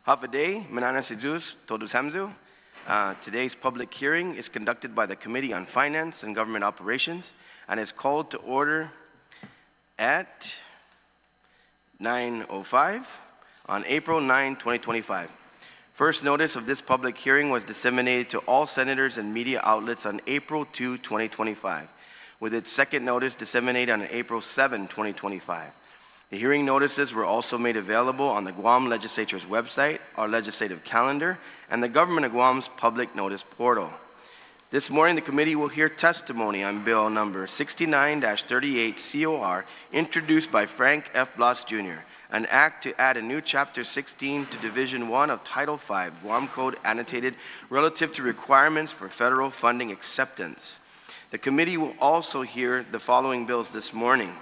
Hafaday, Manana Sijus, Todus Hamzu. Today's public hearing is conducted by the Committee on Finance and Government Operations and is called to order at 9:05 on April 9, 2025. First notice of this public hearing was disseminated to all senators and media outlets on April 2, 2025, with its second notice disseminated on April 7, 2025. The hearing notices were also made available on the Guam Legislature's website, our legislative calendar, and the Government of Guam's public notice portal. This morning, the committee will hear testimony on Bill number 69-38 COR, introduced by Frank F. Blas, Jr., an act to add a new Chapter 16 to Division 1 of Title V, Guam Code Annotated, relative to requirements for federal funding acceptance. The committee will also hear the following bills this morning.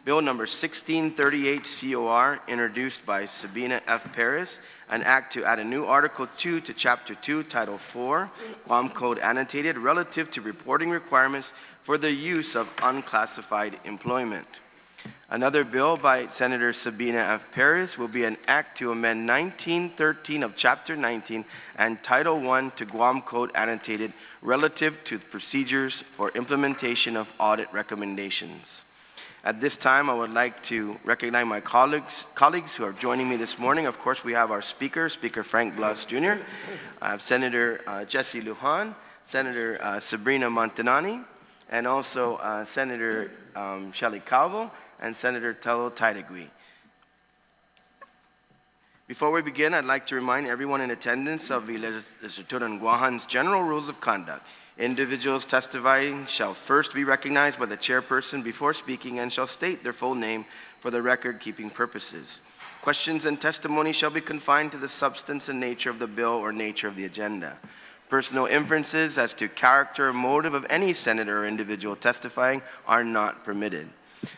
Bill number 1638 COR, introduced by Sabina F. Perez, an act to add a new Article 2 to Chapter 2, Title 4, Guam Code Annotated, relative to reporting requirements for the use of unclassified employment. Another bill by Senator Sabina F. Perez will be an act to amend 1913 of Chapter 19 and Title 1 to Guam Code Annotated, relative to procedures for implementation of audit recommendations. At this time, I would like to recognize my colleagues who are joining me this morning. Of course, we have our Speaker Frank Blas, Jr., I have Senator Jesse Lujan, Senator Sabrina Montanani, and also Senator Shelley Calvo, and Senator Telo Taitague. Before we begin, I'd like to remind everyone in attendance of the Legislature in Guahan's general rules of conduct. Individuals testifying shall first be recognized by the chairperson before speaking and shall state their full name for the record-keeping purposes. Questions and testimony shall be confined to the substance and nature of the bill or nature of the agenda. Personal inferences as to character or motive of any senator or individual testifying are not permitted.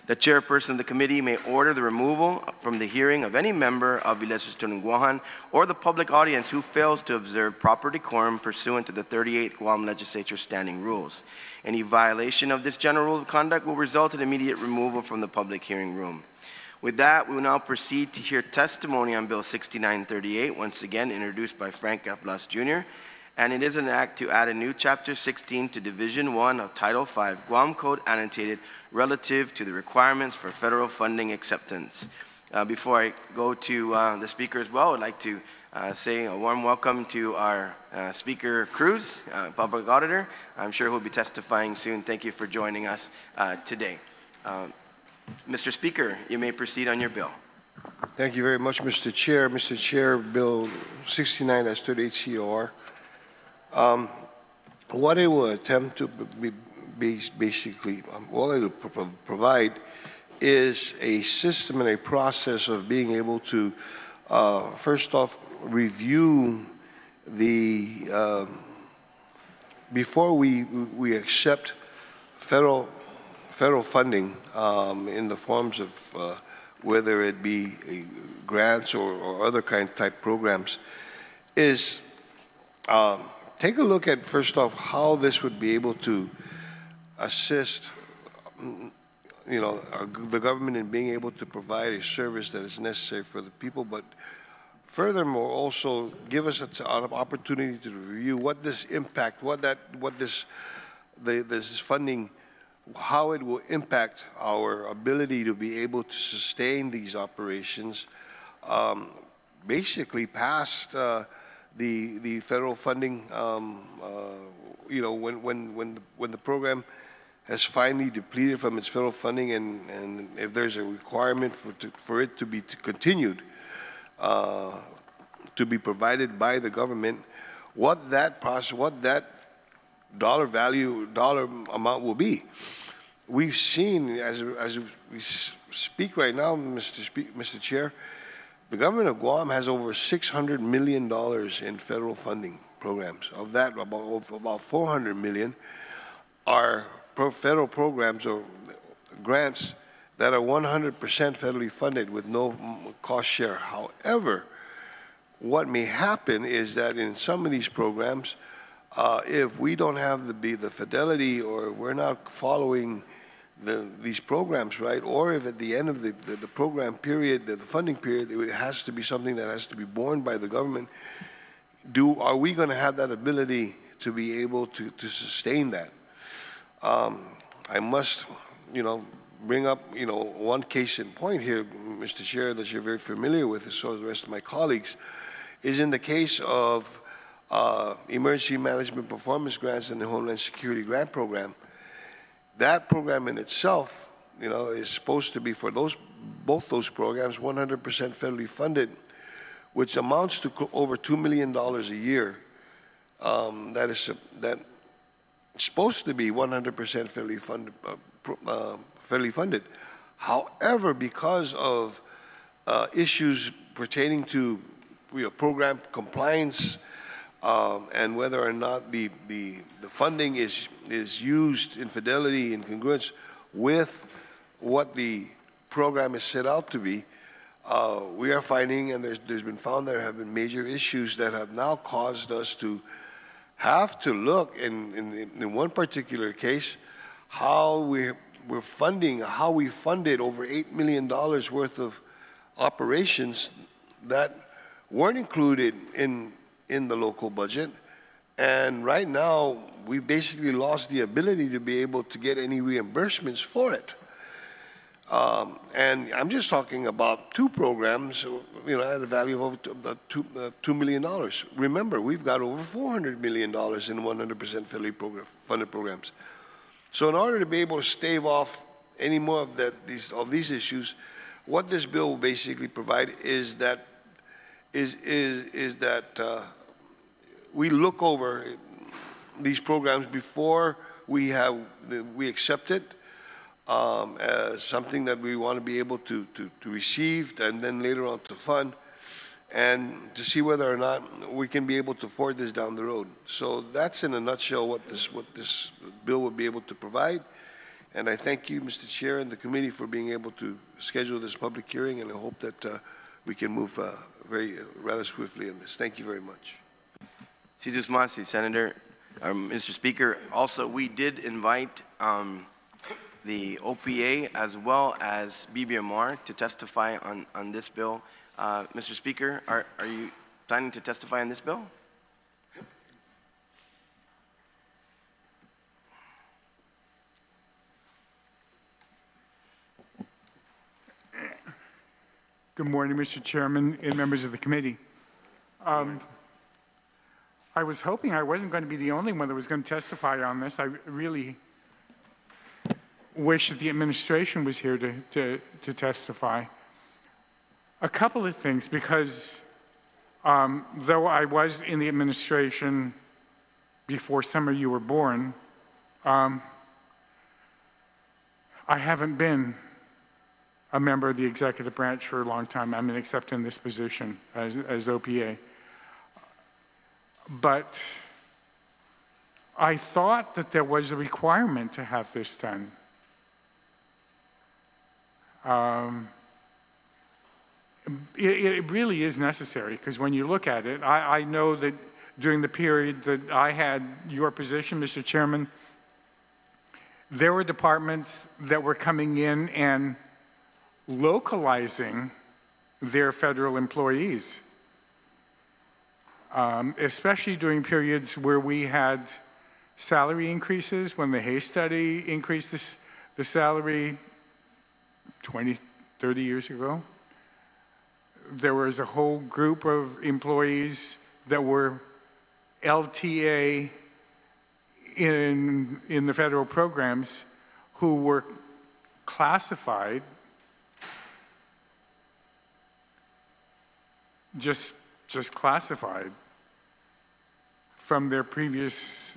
The chairperson of the committee may order the removal from the hearing of any member of the Legislature in Guam or the public audience who fails to observe proper decorum pursuant to the 38th Guam Legislature standing rules. Any violation of this general rule of conduct will result in immediate removal from the public hearing room. With that, we will now proceed to hear testimony on Bill 6938, once again introduced by Frank F. Blas, Jr., and it is an act to add a new Chapter 16 to Division 1 of Title V, Guam Code Annotated, relative to the requirements for federal funding acceptance. Before I go to the speaker as well, I'd like to say a warm welcome to our Speaker Cruz, Public Auditor. I'm sure he'll be testifying soon. Thank you for joining us today. Mr. Speaker, you may proceed on your bill. Thank you very much, Mr. Chair. Mr. Chair, Bill 69-38 COR. What it will attempt to be basically, all it will provide is a system and a process of being able to, first off, review the, before we accept federal funding in the forms of whether it be grants or other type programs, is take a look at, first off, how this would be able to assist, the government in being able to provide a service that is necessary for the people, but furthermore, also give us an opportunity to review what this impact, this funding, how it will impact our ability to be able to sustain these operations, basically past the federal funding, when the program has finally depleted from its federal funding, and if there's a requirement for it to be continued to be provided by the government, what that dollar amount will be. We've seen, as we speak right now, Mr. Chair, the government of Guam has over $600 million in federal funding programs. Of that, about $400 million are federal programs or grants that are 100% federally funded with no cost share. However, what may happen is that in some of these programs, if we don't have the fidelity, or we're not following these programs, right? Or if at the end of the program period, the funding period, it has to be something that has to be borne by the government, are we going to have that ability to be able to sustain that? I must, bring up, one case in point here, Mr. Chair, that you're very familiar with, and so are the rest of my colleagues, is in the case of emergency management performance grants in the Homeland Security Grant Program. That program in itself, is supposed to be for both those programs 100% federally funded, which amounts to over $2 million a year. That is supposed to be 100% federally funded. However, because of issues pertaining to program compliance and whether or not the funding is used in fidelity and congruence with what the program is set out to be, we are finding, and there's been found there have been major issues that have now caused us to have to look in one particular case how we funded over $8 million worth of operations that weren't included in the local budget. And right now, we basically lost the ability to be able to get any reimbursements for it. And I'm just talking about two programs, at a value of over $2 million. Remember, we've got over $400 million in 100% federally funded programs. So in order to be able to stave off any more of these issues, what this bill will basically provide is that we look over these programs before we accept it as something that we want to be able to receive and then later on to fund, and to see whether or not we can be able to afford this down the road. So that's in a nutshell what this bill would be able to provide. And I thank you, Mr. Chair, and the committee for being able to schedule this public hearing, and I hope that we can move rather swiftly in this. Thank you very much. Sidus Masi, Senator. Mr. Speaker, also we did invite the OPA as well as BBMR to testify on this bill. Mr. Speaker, are you planning to testify on this bill? Good morning, Mr. Chairman and members of the committee. I was hoping I wasn't going to be the only one that was going to testify on this. I really wish that the administration was here to testify. A couple of things, because though I was in the administration before some of you were born, I haven't been a member of the executive branch for a long time. I mean, except in this position as OPA. But I thought that there was a requirement to have this done. It really is necessary, because when you look at it, I know that during the period that I had your position, Mr. Chairman, there were departments that were coming in and localizing their federal employees, especially during periods where we had salary increases. When the Hayes study increased the salary 20, 30 years ago, there was a whole group of employees that were LTA in the federal programs who were classified just classified from their previous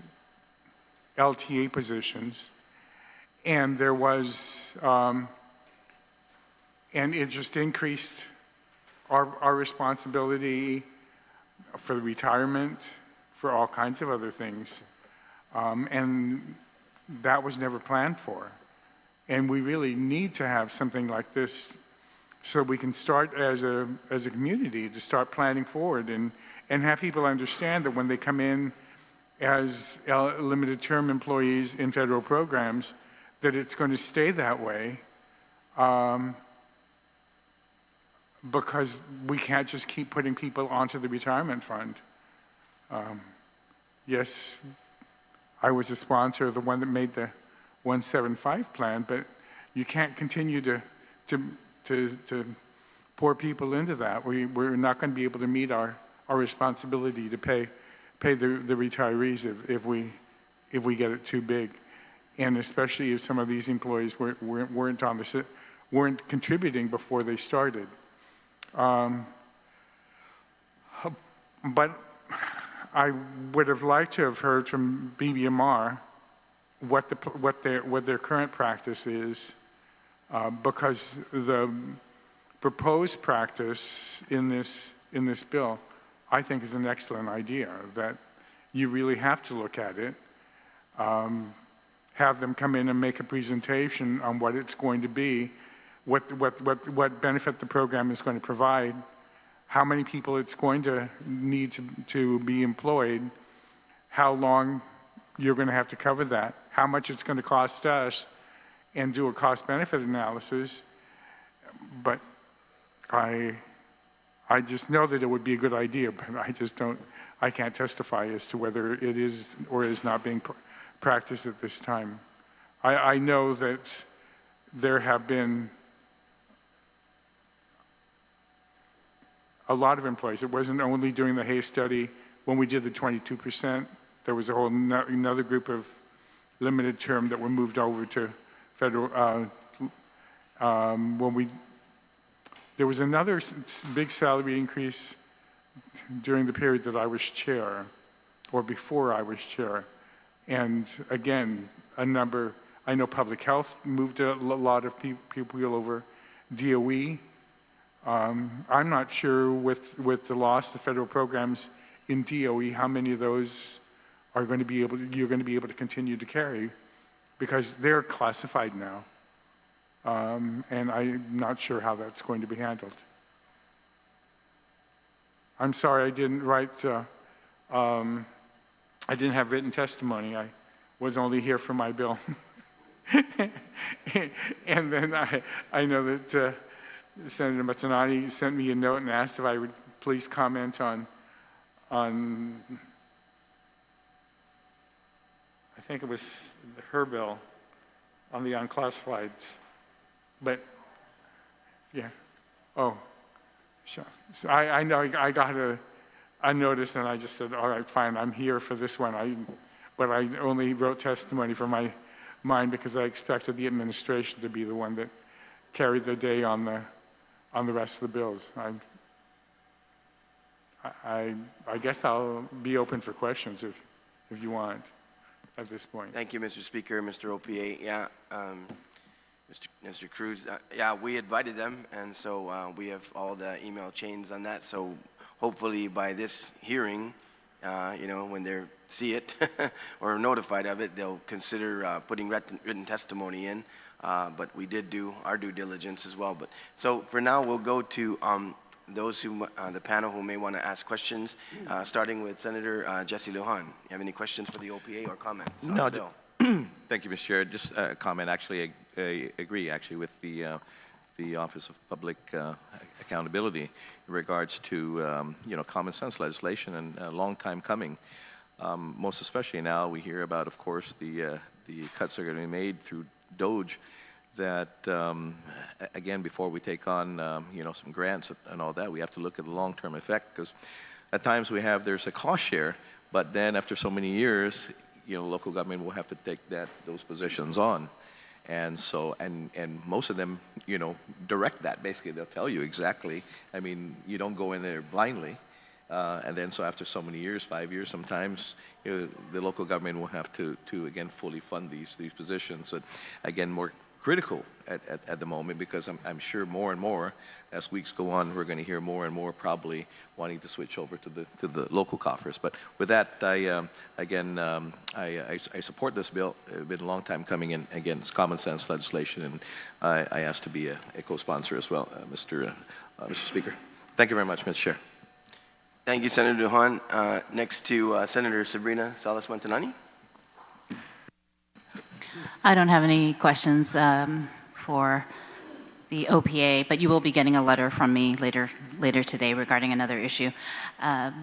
LTA positions, and there was and it just increased our responsibility for the retirement, for all kinds of other things, and that was never planned for. And we really need to have something like this so we can start as a community to start planning forward and have people understand that when they come in as limited term employees in federal programs, that it's going to stay that way, because we can't just keep putting people onto the retirement fund. Yes, I was a sponsor of the one that made the 175 plan, but you can't continue to pour people into that. We're not going to be able to meet our responsibility to pay the retirees if we get it too big, and especially if some of these employees weren't contributing before they started. But I would have liked to have heard from BBMR what their current practice is, because the proposed practice in this bill, I think, is an excellent idea, that you really have to look at it, have them come in and make a presentation on what it's going to be, what benefit the program is going to provide, how many people it's going to need to be employed, how long you're going to have to cover that, how much it's going to cost us, and do a cost-benefit analysis. But I just know that it would be a good idea, but I can't testify as to whether it is or is not being practiced at this time. I know that there have been a lot of employees. It wasn't only during the Hay study when we did the 22%. There was a whole another group of limited term that were moved over to federal. There was another big salary increase during the period that I was chair, or before I was chair. And again, I know public health moved a lot of people over. DOE, I'm not sure with the loss of federal programs in DOE, how many of those are going to be you're going to be able to continue to carry, because they're classified now. And I'm not sure how that's going to be handled. I'm sorry I didn't write, I didn't have written testimony. I was only here for my bill. And then I know that Senator Matanani sent me a note and asked if I would please comment on I think it was her bill on the unclassifieds. But, yeah, sure. So I know I got a notice, and I just said, all right, fine, I'm here for this one. But I only wrote testimony for my mind because I expected the administration to be the one that carried the day on the rest of the bills. I guess I'll be open for questions if you want at this point. Thank you, Mr. Speaker, Mr. OPA. Yeah, Mr. Cruz, yeah, we invited them, and so we have all the email chains on that. So hopefully by this hearing, when they see it or are notified of it, they'll consider putting written testimony in. But we did do our due diligence as well. But so for now, we'll go to those the panel who may want to ask questions, starting with Senator Jesse Lujan. You have any questions for the OPA or comments on the bill? Thank you, Mr. Chair. Just a comment. Actually, I agree actually with the Office of Public Accountability in regards to common sense legislation, and a long time coming. Most especially now, we hear about, of course, the cuts that are going to be made through DOGE. That again, before we take on some grants and all that, we have to look at the long-term effect, because at times there's a cost share, but then after so many years, local government will have to take those positions on. And so, and most of them, direct that. Basically, they'll tell you exactly. I mean, you don't go in there blindly. And then, so after so many years, 5 years sometimes, the local government will have to again, fully fund these positions. So, again, more critical at the moment, because I'm sure more and more, as weeks go on, we're going to hear more and more probably wanting to switch over to the local coffers. But with that, I support this bill. It's been a long time coming, and again, it's common sense legislation, and I asked to be a co-sponsor as well, Mr. Speaker. Thank you very much, Mr. Chair. Thank you, Senator Lujan. Next to Senator Sabina Salas-Mantanani. I don't have any questions for the OPA, but you will be getting a letter from me later today regarding another issue.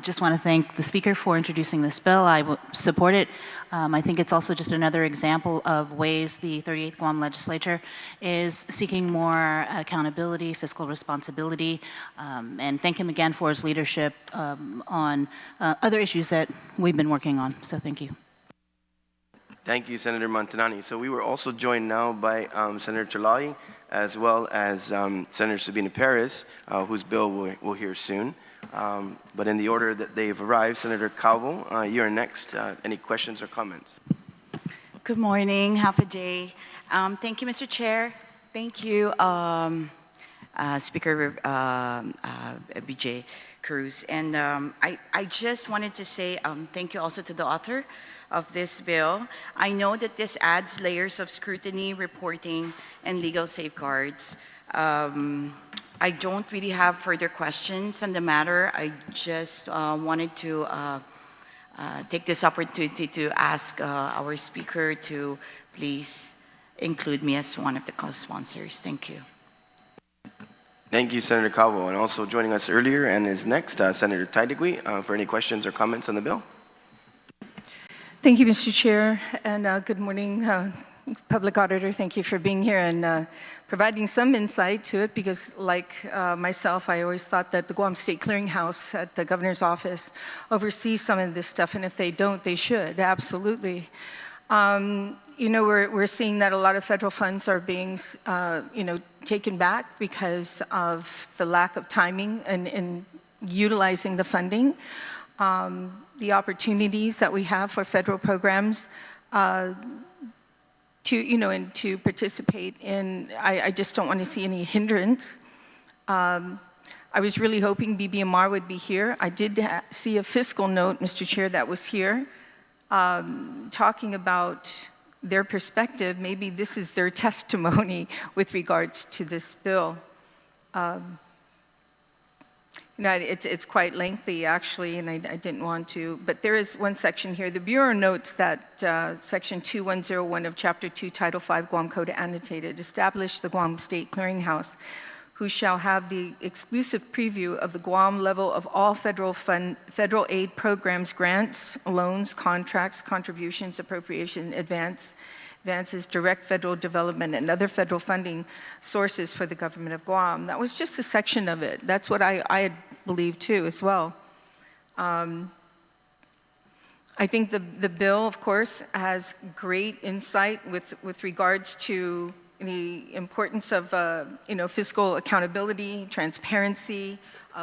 Just want to thank the speaker for introducing this bill. I support it. I think it's also just another example of ways the 38th Guam legislature is seeking more accountability, fiscal responsibility, and thank him again for his leadership on other issues that we've been working on. So thank you. Thank you, Senator Montanani. So we were also joined now by Senator Terlaje, as well as Senator Sabina Perez, whose bill we'll hear soon. But in the order that they've arrived, Senator Calvo, you're next. Any questions or comments? Good morning, half a day. Thank you, Mr. Chair. Thank you, Speaker BJ Cruz. And I just wanted to say thank you also to the author of this bill. I know that this adds layers of scrutiny, reporting, and legal safeguards. I don't really have further questions on the matter. I just wanted to take this opportunity to ask our speaker to please include me as one of the co-sponsors. Thank you. Thank you, Senator Calvo. And also joining us earlier and is next, Senator Taitague, for any questions or comments on the bill. Thank you, Mr. Chair, and good morning, Public Auditor. Thank you for being here and providing some insight to it, because like myself, I always thought that the Guam State Clearinghouse at the governor's office oversees some of this stuff, and if they don't, they should, absolutely. You know, we're seeing that a lot of federal funds are being, you know, taken back because of the lack of timing in utilizing the funding. The opportunities that we have for federal programs to, you know, and to participate in, I just don't want to see any hindrance. I was really hoping BBMR would be here. I did see a fiscal note, Mr. Chair, that was here, talking about their perspective. Maybe this is their testimony with regards to this bill. You know, it's quite lengthy, actually, and I didn't want to, but there is one section here. The Bureau notes that Section 2101 of Chapter 2, Title 5, Guam Code Annotated, established the Guam State Clearinghouse, who shall have the exclusive preview of the Guam level of all federal aid programs, grants, loans, contracts, contributions, appropriation, advances, direct federal development, and other federal funding sources for the government of Guam. That was just a section of it. That's what I had believed too, as well. I think the bill, of course, has great insight with regards to the importance of you know, fiscal accountability, transparency,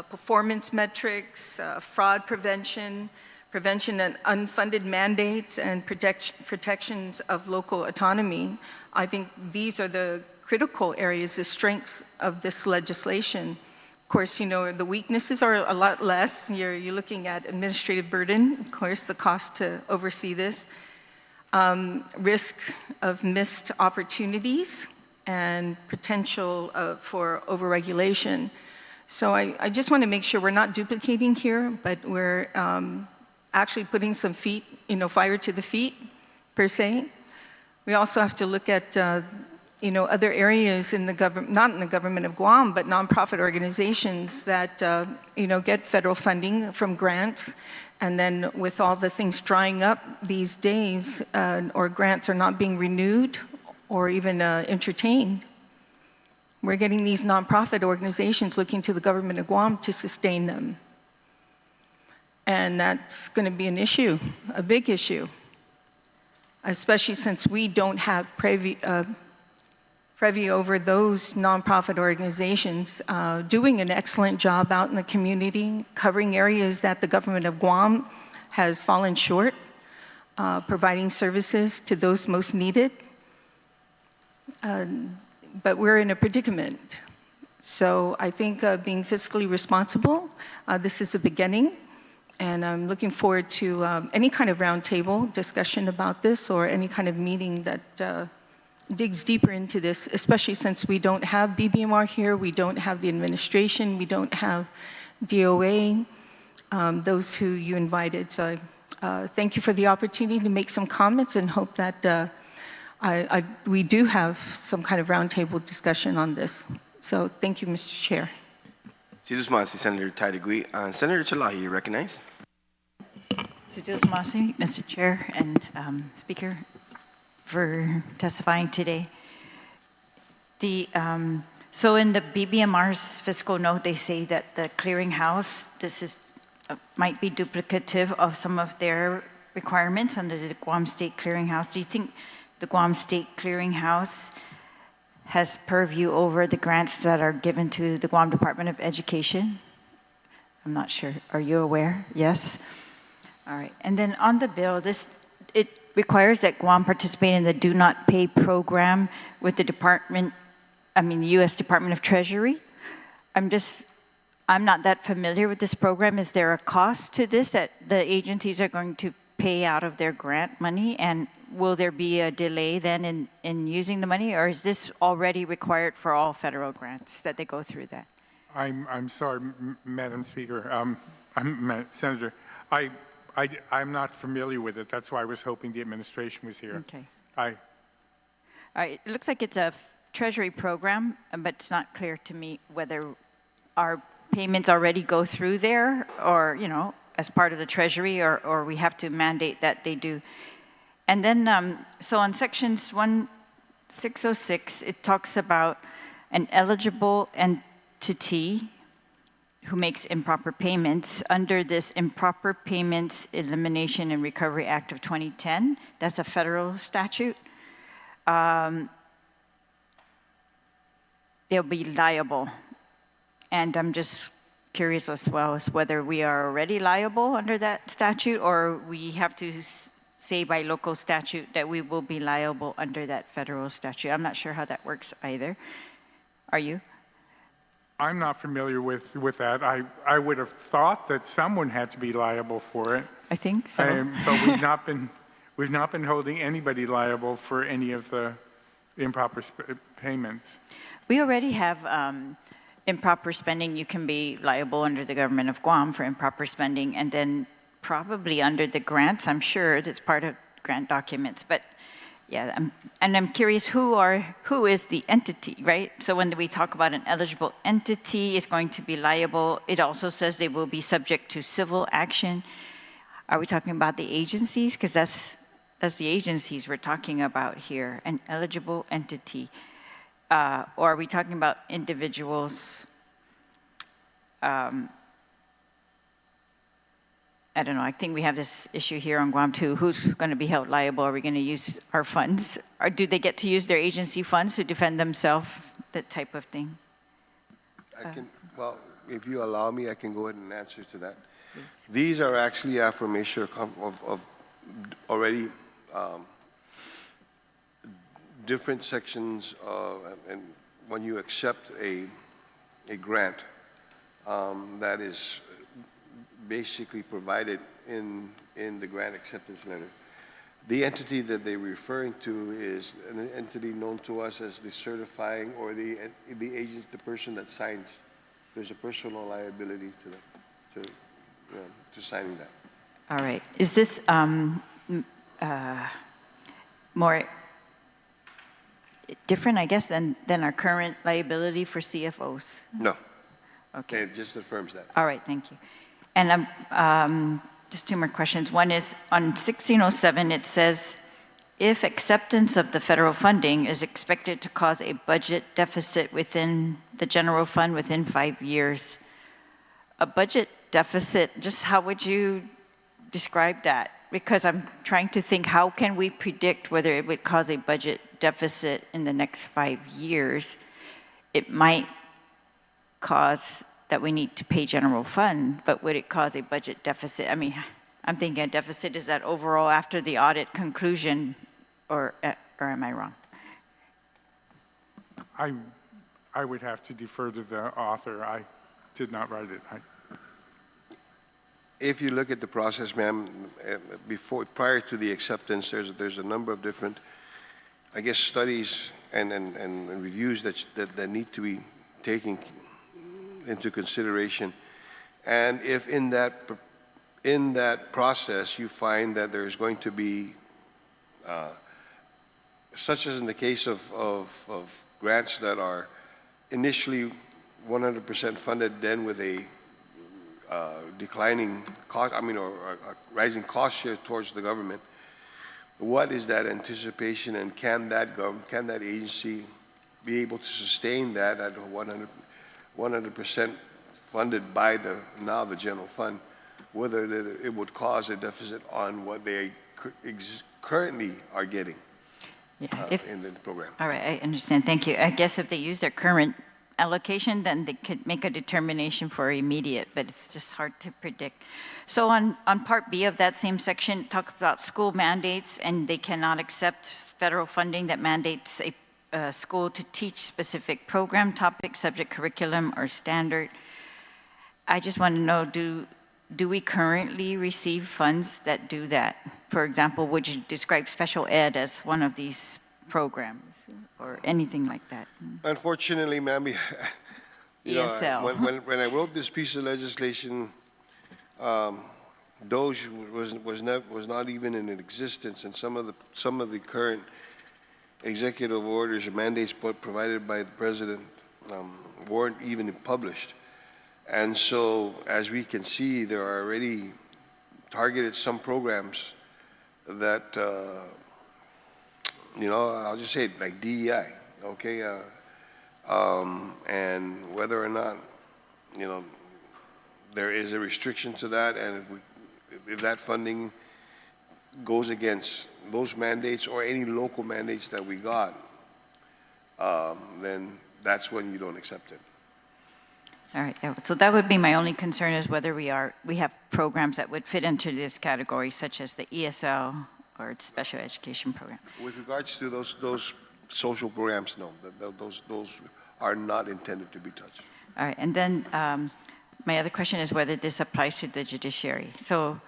performance metrics, fraud prevention, and unfunded mandates, and protections of local autonomy. I think these are the critical areas, the strengths of this legislation. Of course, you know, the weaknesses are a lot less. You're looking at administrative burden, of course, the cost to oversee this, risk of missed opportunities, and potential for overregulation. So I just want to make sure we're not duplicating here, but we're actually putting some feet, you know, fire to the feet, per se. We also have to look at, you know, other areas in the government, not in the government of Guam, but nonprofit organizations that, you know, get federal funding from grants. And then with all the things drying up these days, or grants are not being renewed or even entertained, we're getting these nonprofit organizations looking to the government of Guam to sustain them. And that's going to be an issue, a big issue, especially since we don't have preview over those nonprofit organizations doing an excellent job out in the community, covering areas that the government of Guam has fallen short, providing services to those most needed. But we're in a predicament. So I think being fiscally responsible, this is a beginning. And I'm looking forward to any kind of roundtable discussion about this, or any kind of meeting that digs deeper into this, especially since we don't have BBMR here, we don't have the administration, we don't have DOA, those who you invited. So thank you for the opportunity to make some comments, and hope that we do have some kind of roundtable discussion on this. So thank you, Mr. Chair. Sidus Masi, Senator Taitague. Senator Terlaje, you recognize. Sidus Masi, Mr. Chair and Speaker, for testifying today. So in the BBMR's fiscal note, they say that the clearinghouse, this is might be duplicative of some of their requirements under the Guam State Clearinghouse. Do you think the Guam State Clearinghouse has purview over the grants that are given to the Guam Department of Education? I'm not sure. Are you aware? Yes? All right. And then on the bill, it requires that Guam participate in the Do Not Pay program with the U.S. Department of Treasury. I'm not that familiar with this program. Is there a cost to this that the agencies are going to pay out of their grant money? And will there be a delay then in using the money? Or is this already required for all federal grants that they go through that? I'm sorry, Madam Speaker, Senator. I'm not familiar with it. That's why I was hoping the administration was here. Okay. All right, it looks like it's a Treasury program, but it's not clear to me whether our payments already go through there or, as part of the Treasury, or we have to mandate that they do. And then, so on sections 1606, it talks about an eligible entity who makes improper payments under this Improper Payments Elimination and Recovery Act of 2010. That's a federal statute. They'll be liable. And I'm just curious as well as whether we are already liable under that statute or we have to say by local statute that we will be liable under that federal statute. I'm not sure how that works either. Are you? I'm not familiar with that. I would have thought that someone had to be liable for it. I think so. But we've not been holding anybody liable for any of the improper payments. We already have improper spending. You can be liable under the government of Guam for improper spending, and then probably under the grants. I'm sure it's part of grant documents, but yeah. I'm curious who is the entity, right? So when we talk about an eligible entity is going to be liable, it also says they will be subject to civil action. Are we talking about the agencies? Because that's the agencies we're talking about here, an eligible entity. Or are we talking about individuals? I don't know. I think we have this issue here on Guam too. Who's going to be held liable? Are we going to use our funds? Or do they get to use their agency funds to defend themselves? That type of thing. Well, if you allow me, I can go ahead and answer to that. Please. These are actually affirmation of already different sections, and when you accept a grant that is basically provided in the grant acceptance letter, the entity that they're referring to is an entity known to us as the certifying or the agent, the person that signs. There's a personal liability to signing that. All right. Is this more different, I guess, than our current liability for CFOs? No. Okay. It just affirms that. All right, thank you. And just two more questions. One is on 1607, it says, if acceptance of the federal funding is expected to cause a budget deficit within the general fund within 5 years, a budget deficit, just how would you describe that? Because I'm trying to think, how can we predict whether it would cause a budget deficit in the next 5 years? It might cause that we need to pay general fund, but would it cause a budget deficit? I mean, I'm thinking a deficit is that overall after the audit conclusion, or am I wrong? I would have to defer to the author. I did not write it. If you look at the process, ma'am, prior to the acceptance, there's a number of different, I guess, studies and reviews that need to be taken into consideration. And if in that process you find that there's going to be such as in the case of grants that are initially 100% funded, then with a declining cost, or a rising cost share towards the government, what is that anticipation, and can that agency be able to sustain that at 100% funded by the general fund, whether it would cause a deficit on what they currently are getting in the program? All right, I understand. Thank you. I guess if they use their current allocation, then they could make a determination for immediate, but it's just hard to predict. So on Part B of that same section, talk about school mandates, and they cannot accept federal funding that mandates a school to teach specific program, topic, subject, curriculum, or standard. I just want to know, do we currently receive funds that do that? For example, would you describe special ed as one of these programs or anything like that? Unfortunately, ma'am, ESL. when I wrote this piece of legislation, DOGE was not even in existence, and some of the current executive orders or mandates provided by the president weren't even published. And so, as we can see, there are already targeted some programs that, I'll just say it, like DEI, okay? And whether or not, there is a restriction to that, and if that funding goes against those mandates or any local mandates that we got, then that's when you don't accept it. All right, yeah, so that would be my only concern, is whether we have programs that would fit into this category, such as the ESL or its special education program. With regards to those social programs, no, those are not intended to be touched. All right, and then my other question is whether this applies to the judiciary. So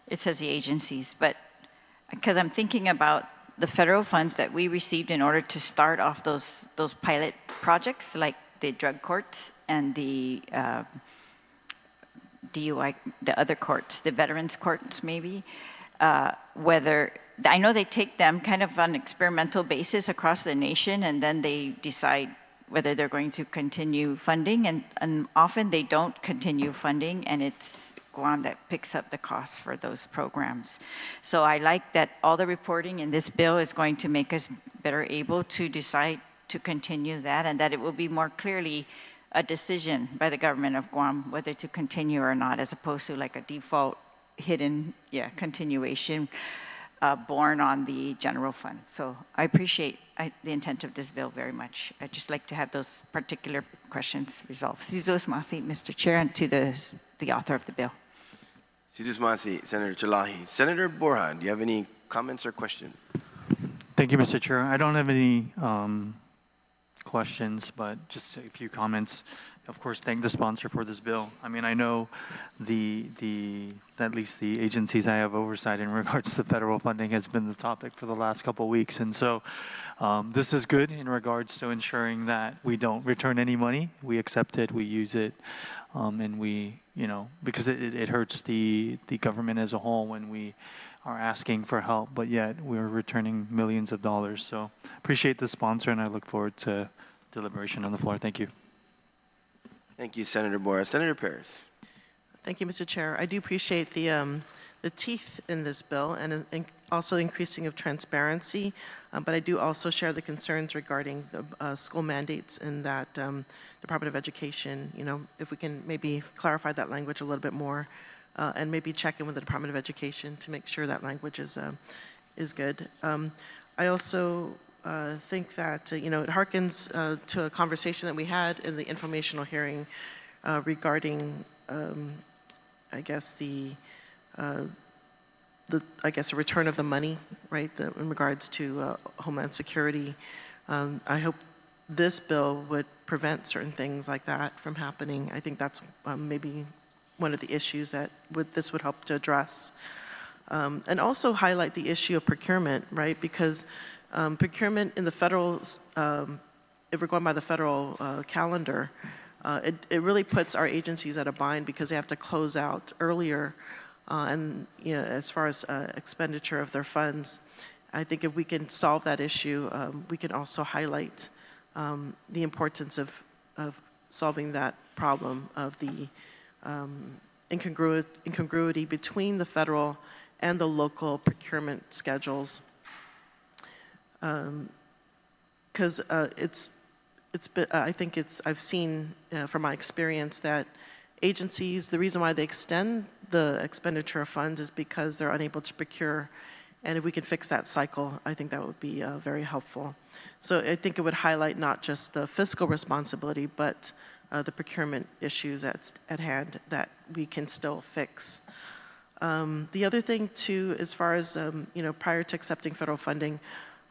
it says the agencies, but because I'm thinking about the federal funds that we received in order to start off those pilot projects, like the drug courts and the DUI, the other courts, the veterans courts maybe, whether, I know they take them kind of on an experimental basis across the nation, and then they decide whether they're going to continue funding, and often they don't continue funding, and it's Guam that picks up the cost for those programs. So I like that all the reporting in this bill is going to make us better able to decide to continue that, and that it will be more clearly a decision by the government of Guam whether to continue or not, as opposed to like a default hidden continuation borne on the general fund. So I appreciate the intent of this bill very much. I'd just like to have those particular questions resolved. Sizos Masi, Mr. Chair, and to the author of the bill. Sidus Masi, Senator Terlaje. Senator Borja, do you have any comments or questions? Thank you, Mr. Chair. I don't have any questions, but just a few comments. Of course, thank the sponsor for this bill. I mean, I know at least the agencies I have oversight in regards to federal funding has been the topic for the last couple of weeks. And so this is good in regards to ensuring that we don't return any money. We accept it, we use it, and we, because it hurts the government as a whole when we are asking for help, but yet we're returning millions of dollars. So appreciate the sponsor, and I look forward to deliberation on the floor. Thank you. Thank you, Senator Borja. Senator Perez. Thank you, Mr. Chair. I do appreciate the teeth in this bill and also increasing of transparency, but I do also share the concerns regarding the school mandates in that Department of Education. If we can maybe clarify that language a little bit more, and maybe check in with the Department of Education to make sure that language is good. I also think that it harkens to a conversation that we had in the informational hearing regarding, I guess the return of the money, right? In regards to Homeland Security. I hope this bill would prevent certain things like that from happening. I think that's maybe one of the issues that this would help to address. And also highlight the issue of procurement, right? Because procurement in the federal, if we're going by the federal calendar, it really puts our agencies at a bind because they have to close out earlier, and as far as expenditure of their funds. I think if we can solve that issue, we can also highlight the importance of solving that problem of the incongruity between the federal and the local procurement schedules. Because I've seen from my experience that agencies, the reason why they extend the expenditure of funds is because they're unable to procure. And if we can fix that cycle, I think that would be very helpful. So I think it would highlight not just the fiscal responsibility, but the procurement issues at hand that we can still fix. The other thing too, as far as, prior to accepting federal funding,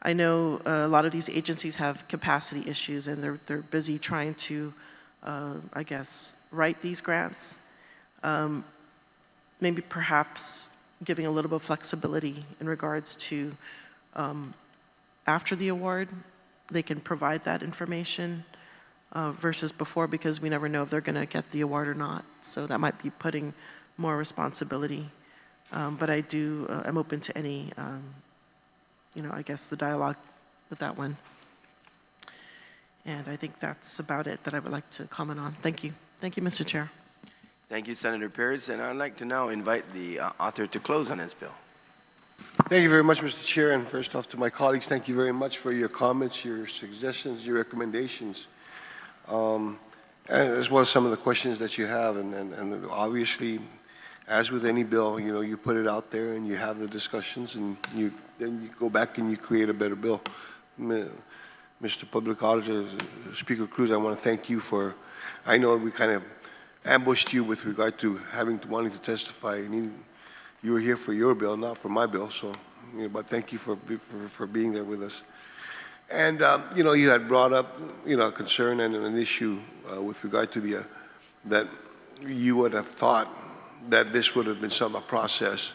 I know a lot of these agencies have capacity issues and they're busy trying to, write these grants. Maybe perhaps giving a little bit of flexibility in regards to after the award, they can provide that information versus before, because we never know if they're going to get the award or not. So that might be putting more responsibility. But I'm open to any, the dialogue with that one. And I think that's about it that I would like to comment on. Thank you. Thank you, Mr. Chair. Thank you, Senator Perez, and I'd like to now invite the author to close on this bill. Thank you very much, Mr. Chair, and first off to my colleagues, thank you very much for your comments, your suggestions, your recommendations, as well as some of the questions that you have. And obviously, as with any bill, you put it out there and you have the discussions, and then you go back and you create a better bill. Mr. Public Auditor, Speaker Cruz, I want to thank you for, I know we kind of ambushed you with regard to wanting to testify, and you were here for your bill, not for my bill. So, but thank you for being there with us. And you had brought up a concern and an issue with regard to that you would have thought that this would have been a process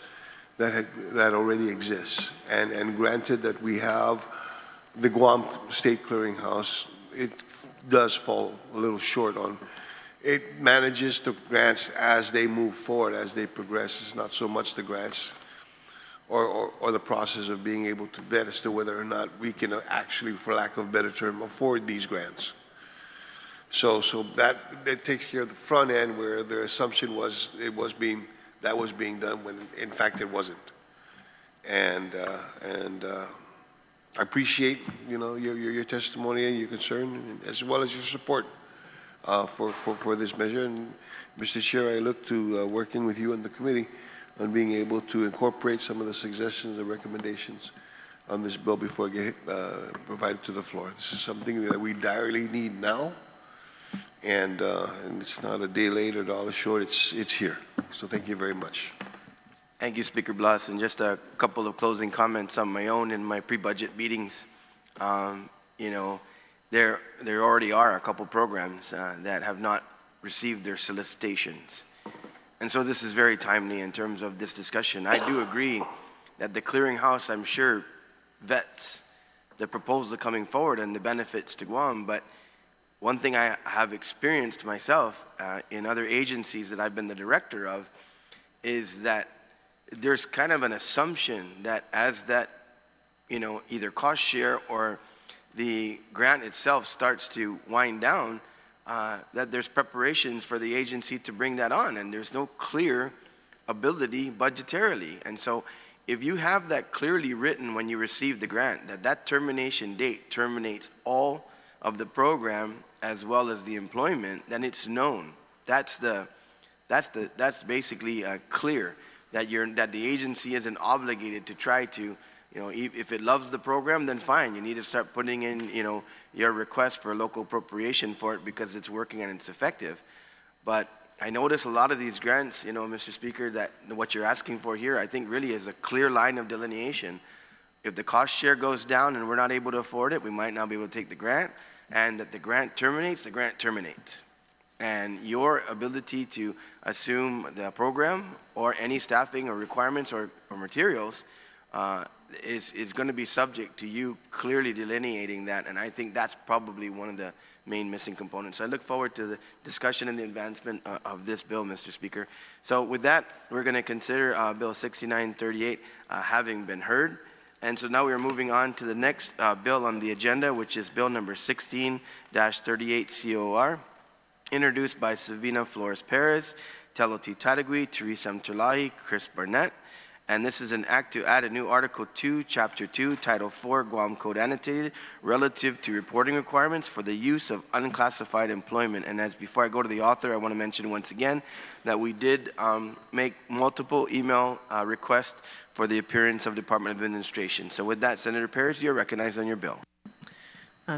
that already exists. And granted that we have the Guam State Clearinghouse, it does fall a little short on. It manages the grants as they move forward, as they progress. It's not so much the grants or the process of being able to vet as to whether or not we can actually, for lack of a better term, afford these grants. So that takes care of the front end, where the assumption was that was being done when in fact it wasn't. And I appreciate your testimony and your concern, as well as your support for this measure. And Mr. Chair, I look to working with you and the committee on being able to incorporate some of the suggestions and recommendations on this bill before it gets provided to the floor. This is something that we direly need now, and it's not a day late or dollar short. It's here. So thank you very much. Thank you, Speaker Blas. And just a couple of closing comments on my own in my pre-budget meetings. There already are a couple programs that have not received their solicitations. And so this is very timely in terms of this discussion. I do agree that the clearinghouse, I'm sure, vets the proposal coming forward and the benefits to Guam. But one thing I have experienced myself in other agencies that I've been the director of is that there's kind of an assumption that as that, either cost share or the grant itself starts to wind down, that there's preparations for the agency to bring that on, and there's no clear ability budgetarily. And so if you have that clearly written when you receive the grant, that termination date terminates all of the program as well as the employment, then it's known. That's basically clear that the agency isn't obligated to try to, if it loves the program, then fine. You need to start putting in, your request for local appropriation for it because it's working and it's effective. But I notice a lot of these grants, Mr. Speaker, that what you're asking for here, I think really is a clear line of delineation. If the cost share goes down and we're not able to afford it, we might not be able to take the grant, and that the grant terminates, the grant terminates. And your ability to assume the program or any staffing or requirements or materials is going to be subject to you clearly delineating that, and I think that's probably one of the main missing components. So I look forward to the discussion and the advancement of this bill, Mr. Speaker. So with that, we're going to consider Bill 6938 having been heard. And so now we are moving on to the next bill on the agenda, which is Bill number 16-38 COR, introduced by Sabina Flores Perez, Telo Taitague, Therese Terlaje, Chris Barnett. And this is an act to add a new Article 2, Chapter 2, Title 4, Guam Code Annotated, relative to reporting requirements for the use of unclassified employment. And as before I go to the author, I want to mention once again that we did make multiple email requests for the appearance of Department of Administration. So with that, Senator Perez, you're recognized on your bill.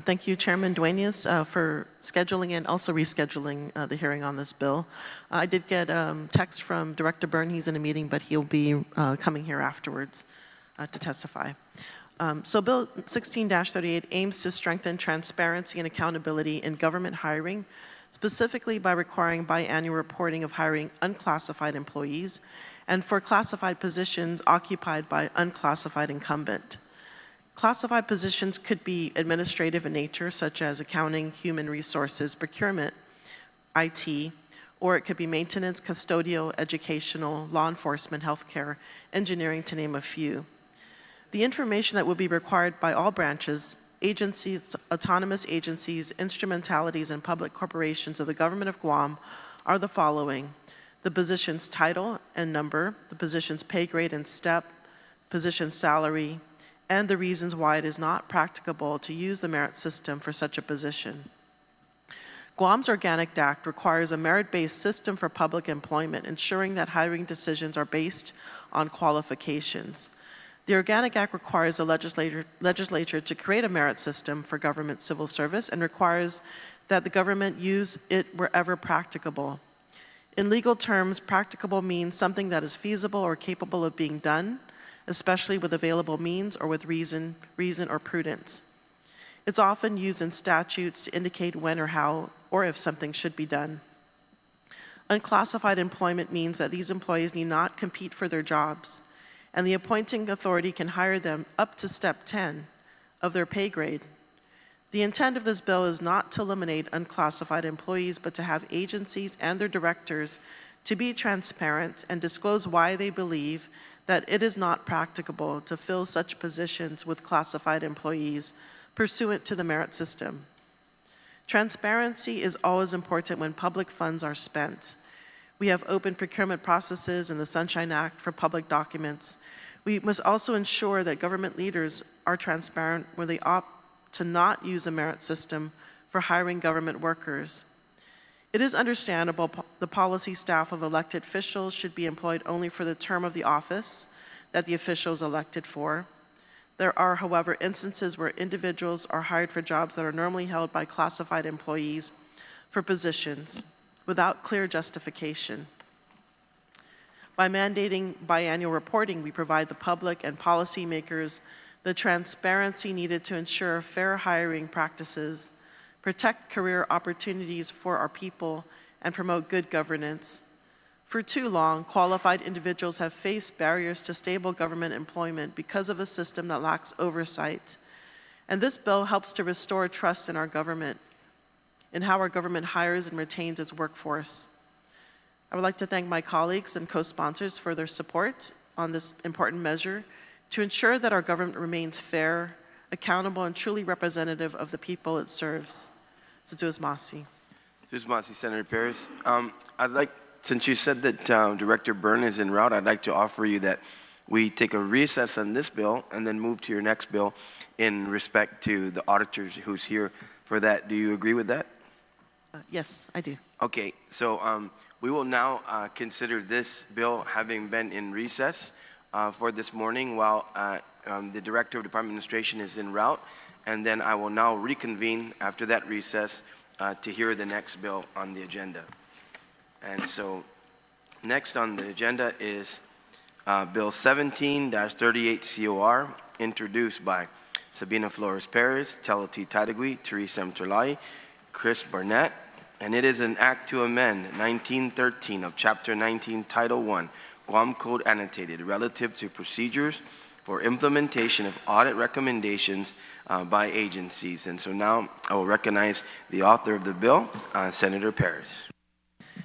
Thank you, Chairman Duenas, for scheduling and also rescheduling the hearing on this bill. I did get text from Director Byrne. He's in a meeting, but he'll be coming here afterwards to testify. So Bill 16-38 aims to strengthen transparency and accountability in government hiring, specifically by requiring biannual reporting of hiring unclassified employees and for classified positions occupied by unclassified incumbent. Classified positions could be administrative in nature, such as accounting, human resources, procurement, IT, or it could be maintenance, custodial, educational, law enforcement, healthcare, engineering, to name a few. The information that will be required by all branches, agencies, autonomous agencies, instrumentalities, and public corporations of the government of Guam are the following: the position's title and number, the position's pay grade and step, position's salary, and the reasons why it is not practicable to use the merit system for such a position. Guam's Organic Act requires a merit-based system for public employment, ensuring that hiring decisions are based on qualifications. The Organic Act requires the legislature to create a merit system for government civil service and requires that the government use it wherever practicable. In legal terms, practicable means something that is feasible or capable of being done, especially with available means or with reason or prudence. It's often used in statutes to indicate when or how or if something should be done. Unclassified employment means that these employees need not compete for their jobs, and the appointing authority can hire them up to step 10 of their pay grade. The intent of this bill is not to eliminate unclassified employees, but to have agencies and their directors to be transparent and disclose why they believe that it is not practicable to fill such positions with classified employees pursuant to the merit system. Transparency is always important when public funds are spent. We have open procurement processes in the Sunshine Act for public documents. We must also ensure that government leaders are transparent when they opt to not use a merit system for hiring government workers. It is understandable the policy staff of elected officials should be employed only for the term of the office that the official is elected for. There are, however, instances where individuals are hired for jobs that are normally held by classified employees for positions without clear justification. By mandating biannual reporting, we provide the public and policymakers the transparency needed to ensure fair hiring practices, protect career opportunities for our people, and promote good governance. For too long, qualified individuals have faced barriers to stable government employment because of a system that lacks oversight. And this bill helps to restore trust in our government, in how our government hires and retains its workforce. I would like to thank my colleagues and co-sponsors for their support on this important measure to ensure that our government remains fair, accountable, and truly representative of the people it serves. Tsutsumasi. Tsutsumasi, Senator Perez. Since you said that Director Byrne is en route, I'd like to offer you that we take a recess on this bill and then move to your next bill in respect to the auditors who's here for that. Do you agree with that? Yes, I do. Okay, so we will now consider this bill having been in recess for this morning while the Director of Department of Administration is en route, and then I will now reconvene after that recess to hear the next bill on the agenda. And so next on the agenda is Bill 17-38 COR, introduced by Sabina Flores Perez, Telo Taitague, Therese Terlaje, Chris Barnett, and it is an act to amend 1913 of Chapter 19, Title 1, Guam Code Annotated, relative to procedures for implementation of audit recommendations by agencies. And so now I will recognize the author of the bill, Senator Perez.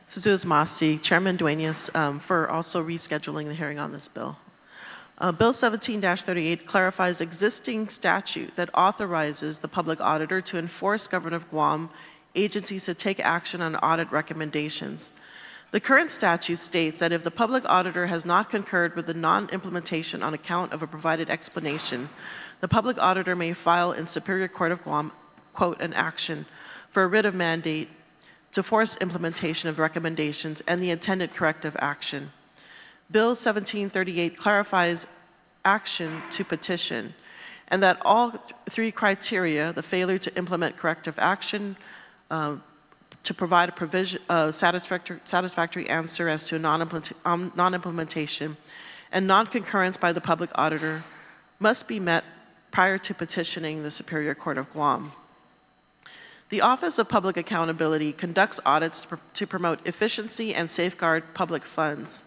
Tsutsumasi, Chairman Duenas, for also rescheduling the hearing on this bill. Bill 17-38 clarifies existing statute that authorizes the public auditor to enforce Government of Guam agencies to take action on audit recommendations. The current statute states that if the public auditor has not concurred with the non-implementation on account of a provided explanation, the public auditor may file in Superior Court of Guam, quote, an action for a writ of mandate to force implementation of recommendations and the intended corrective action. Bill 1738 clarifies action to petition, and that all three criteria, the failure to implement corrective action, to provide a satisfactory answer as to non-implementation, and non-concurrence by the public auditor, must be met prior to petitioning the Superior Court of Guam. The Office of Public Accountability conducts audits to promote efficiency and safeguard public funds.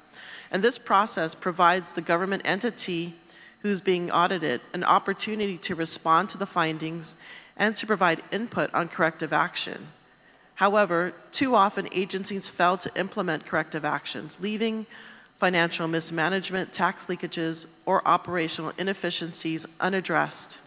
And this process provides the government entity who's being audited an opportunity to respond to the findings and to provide input on corrective action. However, too often agencies fail to implement corrective actions, leaving financial mismanagement, tax leakages, or operational inefficiencies unaddressed.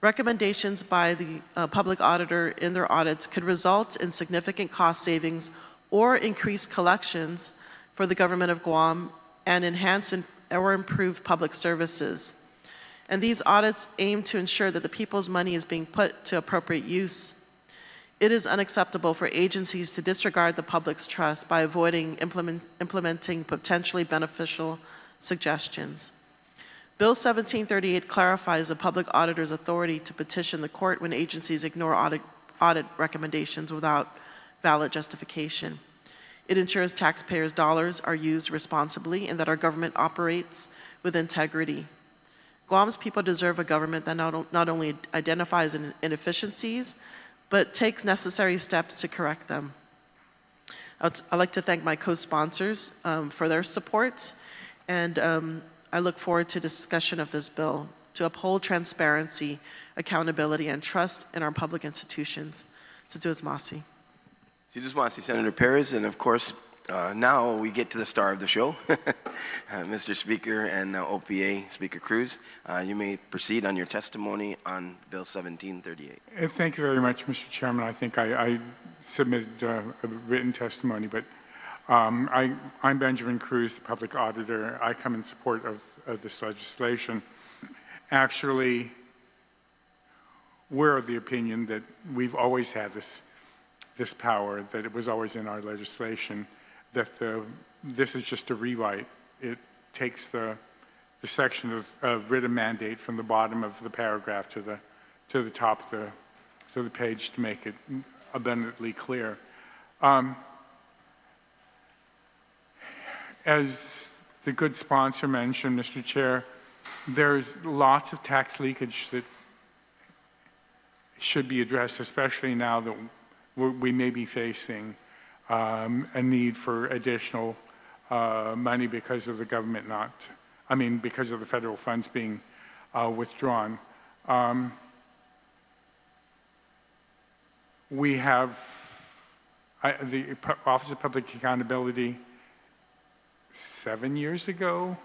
Recommendations by the public auditor in their audits could result in significant cost savings or increased collections for the Government of Guam and enhance or improve public services. And these audits aim to ensure that the people's money is being put to appropriate use. It is unacceptable for agencies to disregard the public's trust by avoiding implementing potentially beneficial suggestions. Bill 1738 clarifies the public auditor's authority to petition the court when agencies ignore audit recommendations without valid justification. It ensures taxpayers' dollars are used responsibly and that our government operates with integrity. Guam's people deserve a government that not only identifies inefficiencies, but takes necessary steps to correct them. I'd like to thank my co-sponsors for their support, and I look forward to discussion of this bill to uphold transparency, accountability, and trust in our public institutions. Situas Masi. Senator Perez, and of course, now we get to the star of the show, Mr. Speaker and OPA Speaker Cruz. You may proceed on your testimony on Bill 1738. Thank you very much, Mr. Chairman. I think I submitted a written testimony, but I'm Benjamin Cruz, the public auditor. I come in support of this legislation. Actually, we're of the opinion that we've always had this power, that it was always in our legislation, that this is just a rewrite. It takes the section of writ of mandate from the bottom of the paragraph to the top of the page to make it abundantly clear. As the good sponsor mentioned, Mr. Chair, there's lots of tax leakage that should be addressed, especially now that we may be facing a need for additional money because of the government because of the federal funds being withdrawn. We have the Office of Public Accountability 7 years ago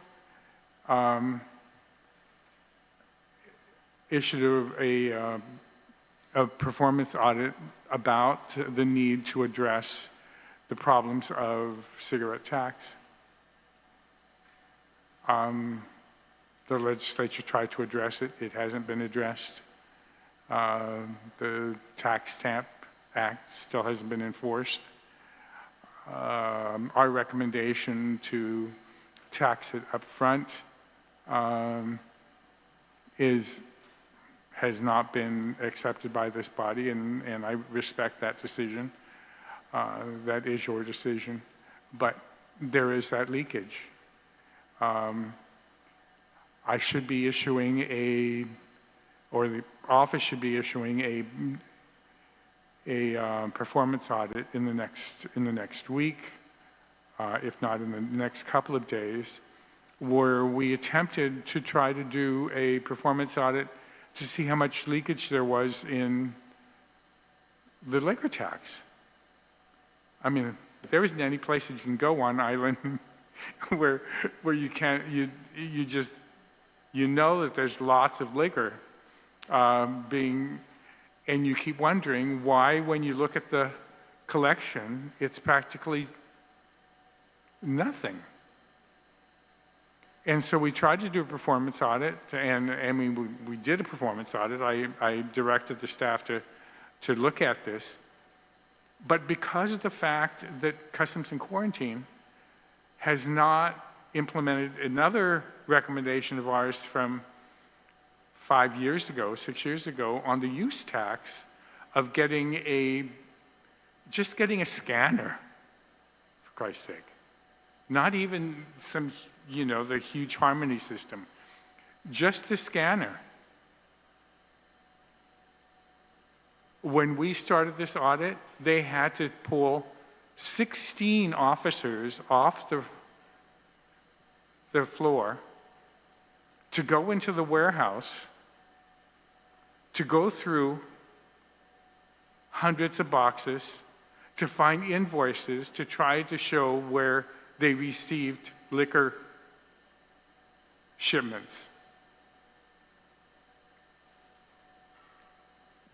issued a performance audit about the need to address the problems of cigarette tax. The legislature tried to address it. It hasn't been addressed. The Tax Stamp Act still hasn't been enforced. Our recommendation to tax it up front has not been accepted by this body, and I respect that decision. That is your decision. But there is that leakage. I should be issuing or the office should be issuing a performance audit in the next week, if not in the next couple of days, where we attempted to try to do a performance audit to see how much leakage there was in the liquor tax. I mean, there isn't any place that you can go on island where you can't, you just you know that there's lots of liquor and you keep wondering why, when you look at the collection, it's practically nothing. And so we tried to do a performance audit, and I mean, we did a performance audit. I directed the staff to look at this. But because of the fact that Customs and Quarantine has not implemented another recommendation of ours from 5 years ago, 6 years ago, on the use tax of just getting a scanner, for Christ's sake. Not even some, the huge Harmony system. Just the scanner. When we started this audit, they had to pull 16 officers off the floor to go into the warehouse, to go through hundreds of boxes, to find invoices, to try to show where they received liquor shipments.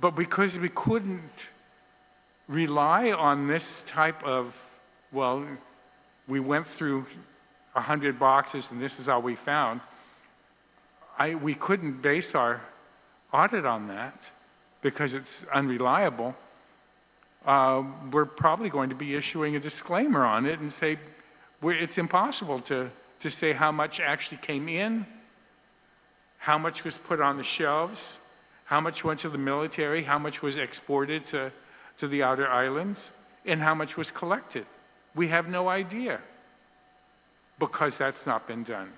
But because we couldn't rely on this type of, well, we went through 100 boxes and this is all we found, we couldn't base our audit on that because it's unreliable. We're probably going to be issuing a disclaimer on it and say it's impossible to say how much actually came in, how much was put on the shelves, how much went to the military, how much was exported to the outer islands, and how much was collected. We have no idea because that's not been done.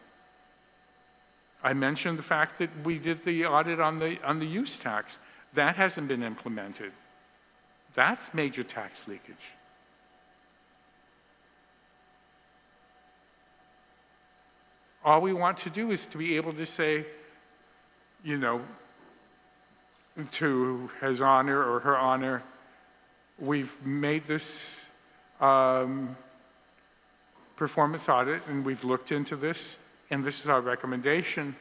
I mentioned the fact that we did the audit on the use tax. That hasn't been implemented. That's major tax leakage. All we want to do is to be able to say, to His Honor or Her Honor, we've made this performance audit and we've looked into this and this is our recommendation.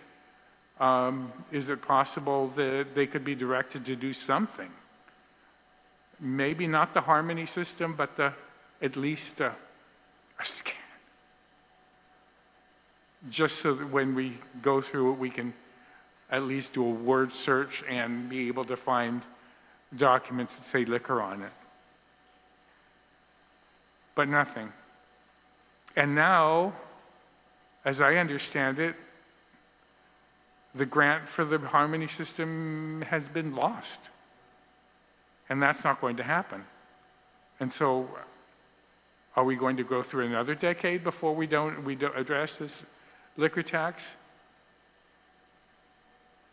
Is it possible that they could be directed to do something? Maybe not the Harmony system, but at least a scan. Just so that when we go through it, we can at least do a word search and be able to find documents that say liquor on it. But nothing. And now, as I understand it, the grant for the Harmony system has been lost. And that's not going to happen. And so, are we going to go through another decade before we don't address this liquor tax?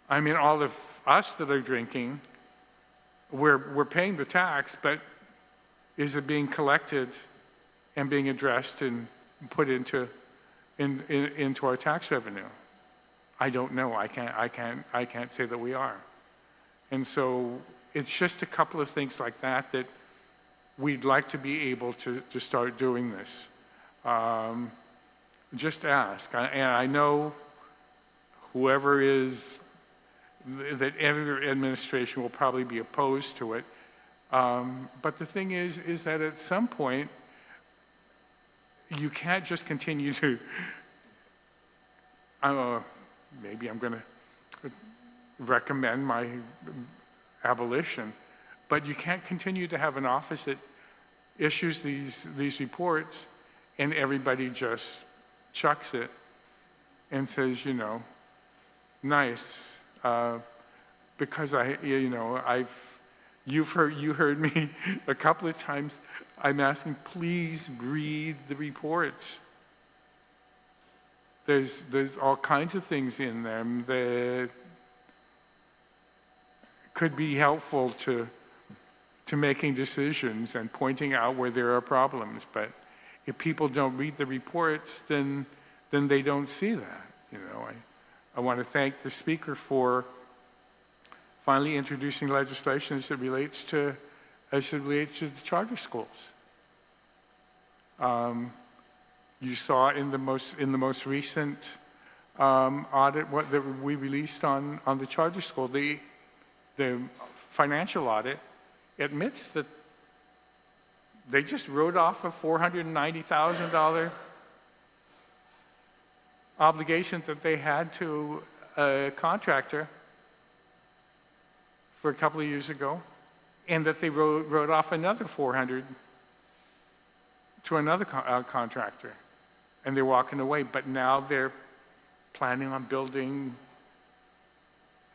I mean, all of us that are drinking, we're paying the tax, but is it being collected and being addressed and put into our tax revenue? I don't know. I can't say that we are. And so it's just a couple of things like that that we'd like to be able to start doing this. Just ask. And I know whoever is, that every administration will probably be opposed to it. But the thing is that at some point, you can't just continue to, maybe I'm going to recommend my abolition, but you can't continue to have an office that issues these reports and everybody just chucks it and says, nice, because you heard me a couple of times. I'm asking, please read the reports. There's all kinds of things in them that could be helpful to making decisions and pointing out where there are problems. But if people don't read the reports, then they don't see that. I want to thank the speaker for finally introducing legislation as it relates to the charter schools. You saw in the most recent audit that we released on the charter school, the financial audit admits that they just wrote off a $490,000 obligation that they had to a contractor for a couple of years ago, and that they wrote off another 400 to another contractor, and they're walking away. But now they're planning on building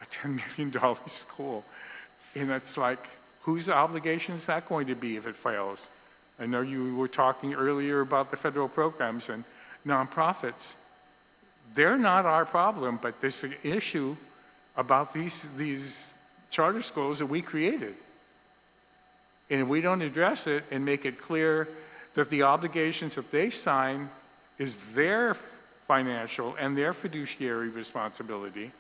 a $10 million school. And it's like, whose obligation is that going to be if it fails? I know you were talking earlier about the federal programs and nonprofits. They're not our problem, but there's an issue about these charter schools that we created. And if we don't address it and make it clear that the obligations that they sign is their financial and their fiduciary responsibility,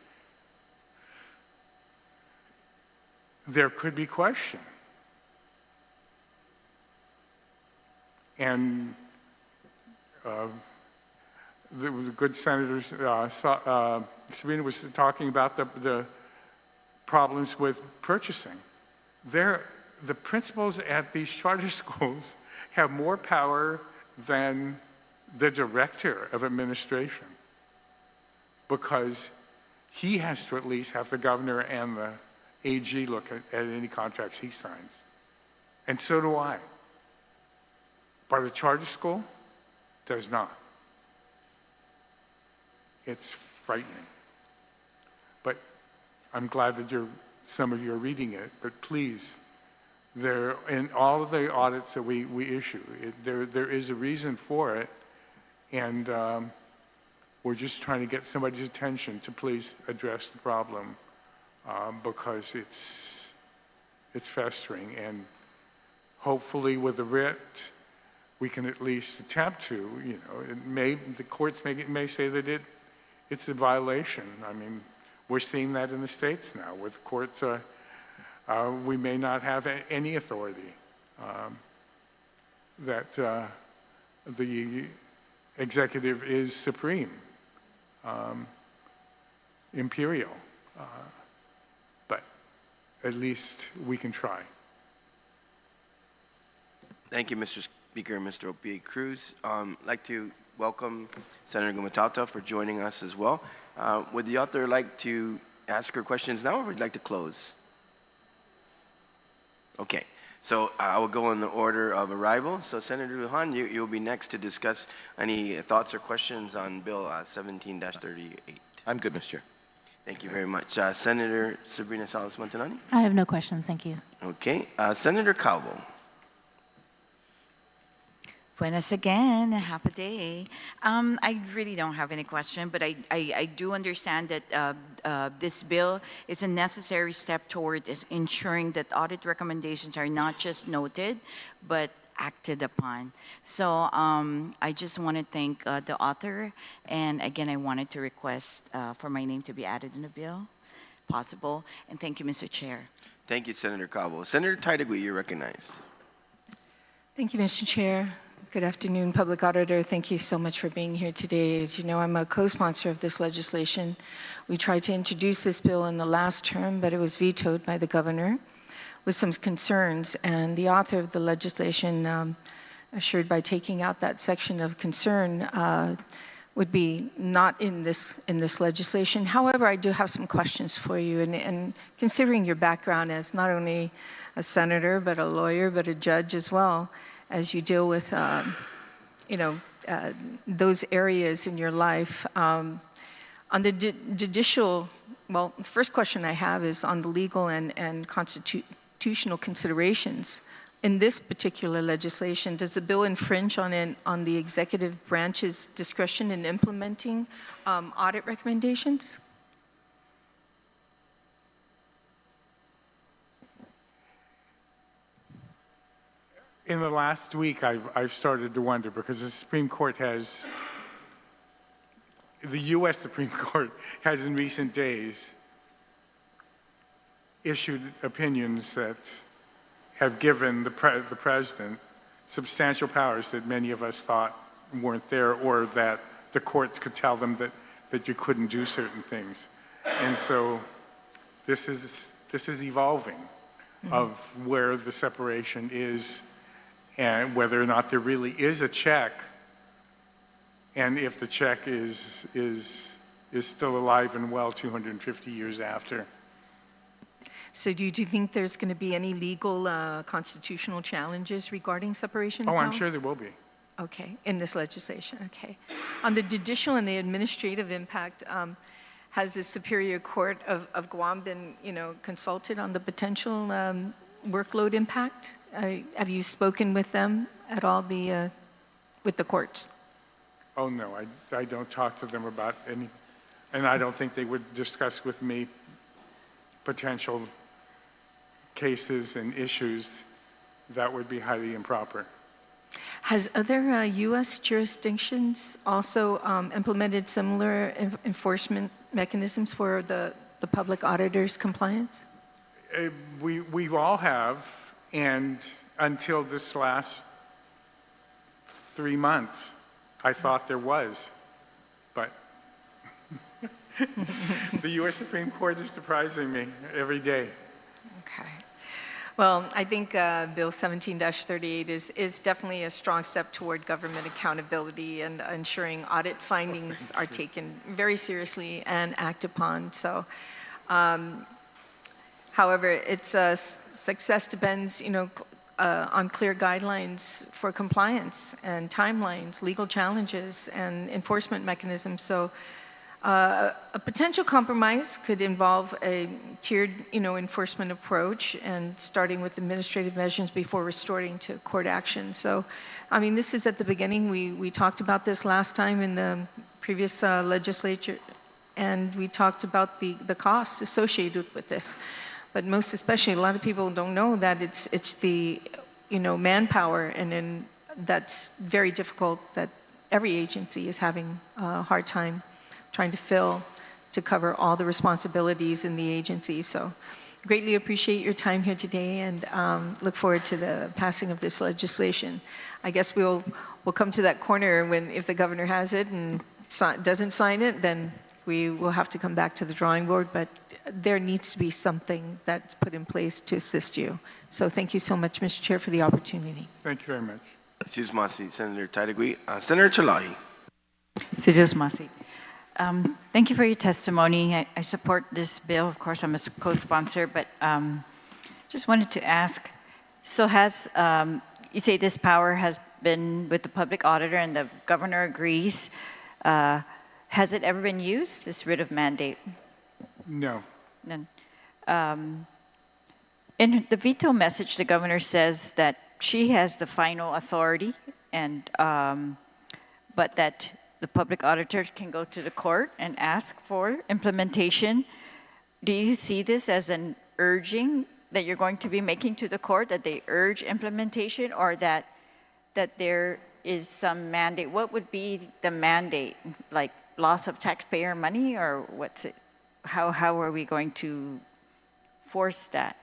there could be question. And the good Senator Sabina was talking about the problems with purchasing. The principals at these charter schools have more power than the director of administration, because he has to at least have the governor and the AG look at any contracts he signs. And so do I. But a charter school does not. It's frightening. But I'm glad that some of you are reading it, but please, in all of the audits that we issue, there is a reason for it, and we're just trying to get somebody's attention to please address the problem, because it's festering, and hopefully with the writ, we can at least attempt to, the courts may say that it's a violation. I mean, we're seeing that in the States now, where the courts we may not have any authority, that the executive is supreme, imperial, but at least we can try. Thank you, Mr. Speaker and Mr. O.P.A. Cruz. I'd like to welcome Senator Gumatauta for joining us as well. Would the author like to ask her questions now, or would you like to close? Okay, so I will go in the order of arrival. So Senator Lujan, you'll be next to discuss any thoughts or questions on Bill 17-38. I'm good, Mr. Chair. Thank you very much. Senator Sabrina Salas-Montanani? I have no questions, thank you. Okay, Senator Calvo. Buenas again, happy day. I really don't have any question, but I do understand that this bill is a necessary step toward ensuring that audit recommendations are not just noted, but acted upon. So I just want to thank the author, and again, I wanted to request for my name to be added in the bill, possible, and thank you, Mr. Chair. Thank you, Senator Calvo. Senator Taitague, you're recognized. Thank you, Mr. Chair. Good afternoon, Public Auditor. Thank you so much for being here today. As you know, I'm a co-sponsor of this legislation. We tried to introduce this bill in the last term, but it was vetoed by the governor with some concerns. And the author of the legislation assured by taking out that section of concern would be not in this legislation. However, I do have some questions for you. And considering your background as not only a senator, but a lawyer, but a judge as well, as you deal with, those areas in your life. On the judicial, well, the first question I have is on the legal and constitutional considerations. In this particular legislation, does the bill infringe on the executive branch's discretion in implementing audit recommendations? In the last week, I've started to wonder, because the Supreme Court the U.S. Supreme Court has in recent days issued opinions that have given the president substantial powers that many of us thought weren't there, or that the courts could tell them that that you couldn't do certain things. And so this is evolving of where the separation is and whether or not there really is a check, and if the check is still alive and well 250 years after. So do you think there's going to be any legal constitutional challenges regarding separation of Oh, I'm powers? sure there will be. Okay, in this legislation, okay. On the judicial and the administrative impact, has the Superior Court of Guam been, consulted on the potential workload impact? Have you spoken with them at all, with the courts? Oh, no, I don't talk to them about any, and I don't think they would discuss with me potential cases and issues that would be highly improper. Has other U.S. jurisdictions also implemented similar enforcement mechanisms for the public auditor's compliance? We all have, and until this last 3 months, I thought there was, but the U.S. Supreme Court is surprising me every day. Okay. Well, I think Bill 17-38 is definitely a strong step toward government accountability and ensuring audit findings are taken very seriously and acted upon. So, however, its success depends, on clear guidelines for compliance and timelines, legal challenges, and enforcement mechanisms. So, a potential compromise could involve a tiered, enforcement approach, and starting with administrative measures before resorting to court action. So, I mean, this is at the beginning. We talked about this last time in the previous legislature, and we talked about the cost associated with this. But most especially, a lot of people don't know that it's the, manpower, and then that's very difficult, that every agency is having a hard time trying to fill to cover all the responsibilities in the agency. So greatly appreciate your time here today, and look forward to the passing of this legislation. I guess we'll come to that corner when, if the governor has it and doesn't sign it, then we will have to come back to the drawing board, but there needs to be something that's put in place to assist you. So thank you so much, Mr. Chair, for the opportunity. Thank you very much. Excuse me, Senator Taitague. Senator Terlaje. Sejos Masi. Thank you for your testimony. I support this bill. Of course, I'm a co-sponsor, but just wanted to ask, so has, you say this power has been with the public auditor and the governor agrees. Has it ever been used, this writ of mandate? No. None. In the veto message, the governor says that she has the final authority, and but that the public auditor can go to the court and ask for implementation. Do you see this as an urging that you're going to be making to the court, that they urge implementation, or that there is some mandate? What would be the mandate? Like loss of taxpayer money, or what's it? How are we going to force that?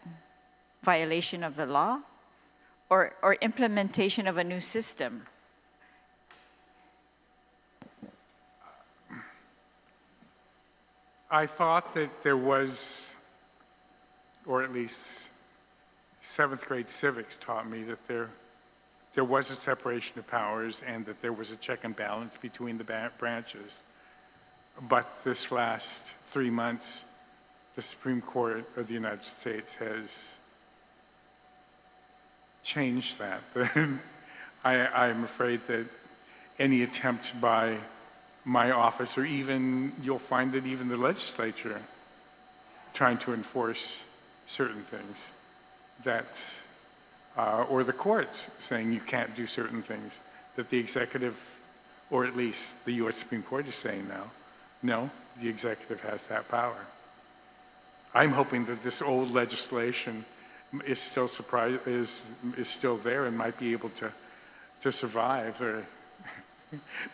Violation of the law, or implementation of a new system? I thought that there was, or at least 7th grade civics taught me that there was a separation of powers and that there was a check and balance between the branches. But this last 3 months, the Supreme Court of the United States has changed that. I'm afraid that any attempt by my office, or even, you'll find that even the legislature trying to enforce certain things, that, or the courts saying you can't do certain things, that the executive, or at least the U.S. Supreme Court is saying now, no, the executive has that power. I'm hoping that this old legislation is still is still there and might be able to survive, or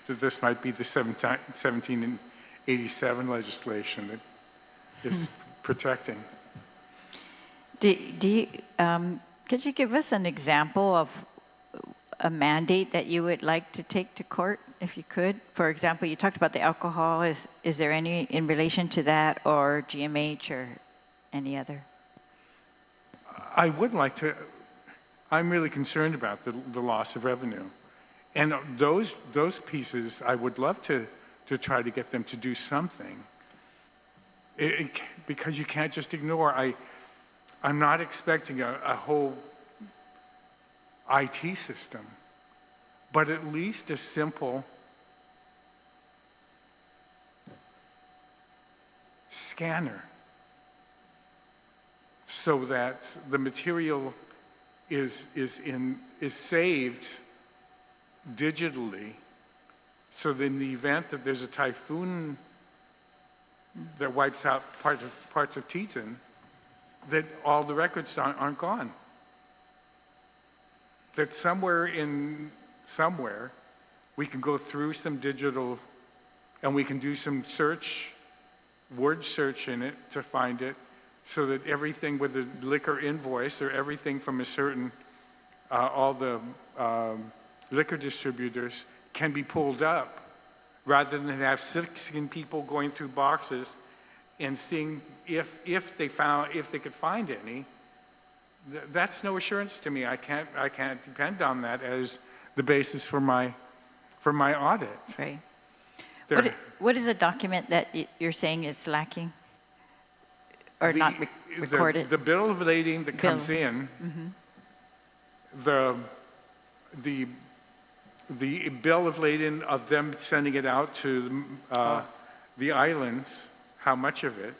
that this might be the 1787 legislation that is protecting. Could you give us an example of a mandate that you would like to take to court? if you could. For example, you talked about the alcohol. Is there any in relation to that, or GMH, or any other? I would like to, I'm really concerned about the loss of revenue. And those pieces, I would love to try to get them to do something. Because you can't just ignore. I'm not expecting a whole IT system, but at least a simple scanner so that the material is saved digitally, so that in the event that there's a typhoon that wipes out parts of Teton, that all the records aren't gone. That somewhere we can go through some digital, and we can do some word search in it to find it, so that everything with the liquor invoice or everything from a certain, all the liquor distributors can be pulled up, rather than have 16 people going through boxes and seeing if they could find any. That's no assurance to me. I can't depend on that as the basis for my audit. Right. There- What is a document that you're saying is lacking or not recorded? The bill of lading that comes in, the bill of lading of them sending it out to the islands, how much of it,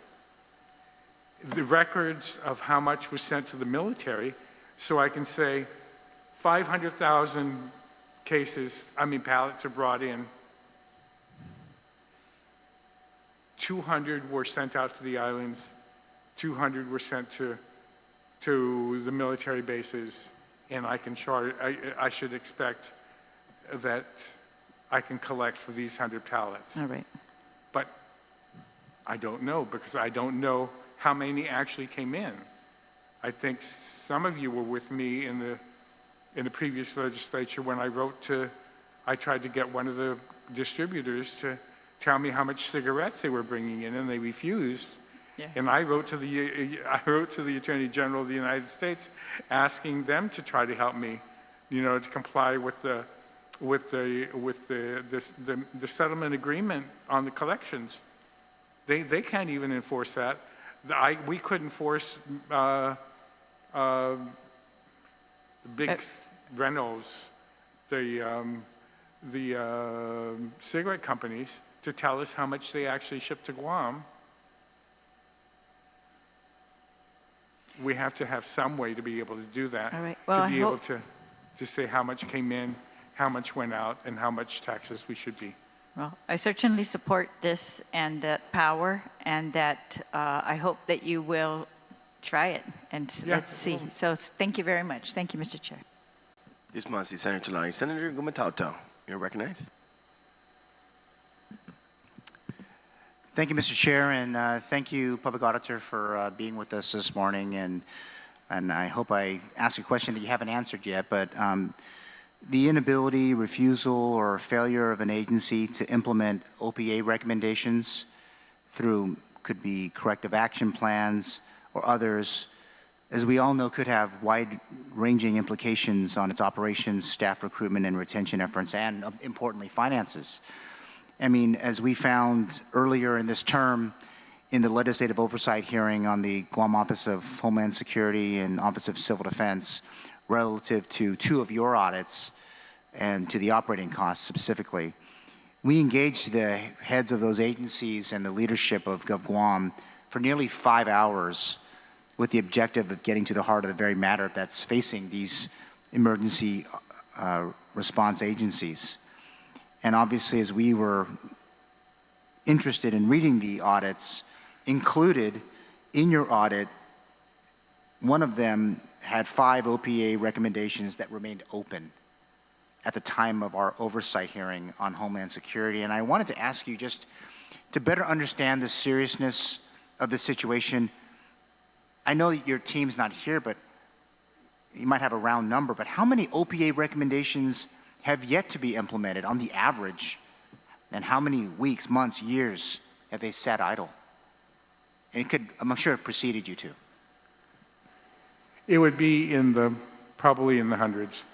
the records of how much was sent to the military, so I can say 500,000 pallets are brought in, 200 were sent out to the islands, 200 were sent to the military bases, and I can charge, I should expect that I can collect for these 100 pallets. All right. But I don't know, because I don't know how many actually came in. I think some of you were with me in the previous legislature when I tried to get one of the distributors to tell me how much cigarettes they were bringing in, and they refused. Yeah. And I wrote to the Attorney General of the United States asking them to try to help me, to comply with the settlement agreement on the collections. They can't even enforce that. We couldn't force the big Reynolds, the cigarette companies, to tell us how much they actually shipped to Guam. We have to have some way to be able to do that. All right. Well, to be able to say how much came in, how much went out, and how much taxes we should be. Well, I certainly support this and that power, and that I hope that you will try it, and let's see. So thank you very much. Thank you, Mr. Chair. Yes, Masi, Senator Terlaje. Senator Gumatauto, you're recognized. Thank you, Mr. Chair, and thank you, Public Auditor, for being with us this morning. And I hope I asked a question that you haven't answered yet, but the inability, refusal, or failure of an agency to implement OPA recommendations through, could be corrective action plans or others, as we all know, could have wide-ranging implications on its operations, staff recruitment and retention efforts, and importantly, finances. I mean, as we found earlier in this term in the legislative oversight hearing on the Guam Office of Homeland Security and Office of Civil Defense relative to two of your audits and to the operating costs specifically, we engaged the heads of those agencies and the leadership of GovGuam for nearly 5 hours with the objective of getting to the heart of the very matter that's facing these emergency response agencies. And obviously, as we were interested in reading the audits, included in your audit, one of them had 5 OPA recommendations that remained open at the time of our oversight hearing on Homeland Security. And I wanted to ask you, just to better understand the seriousness of the situation. I know that your team's not here, but you might have a round number, but how many OPA recommendations have yet to be implemented on the average, and how many weeks, months, years have they sat idle? And it could, I'm sure it preceded you too. It would be probably in the hundreds,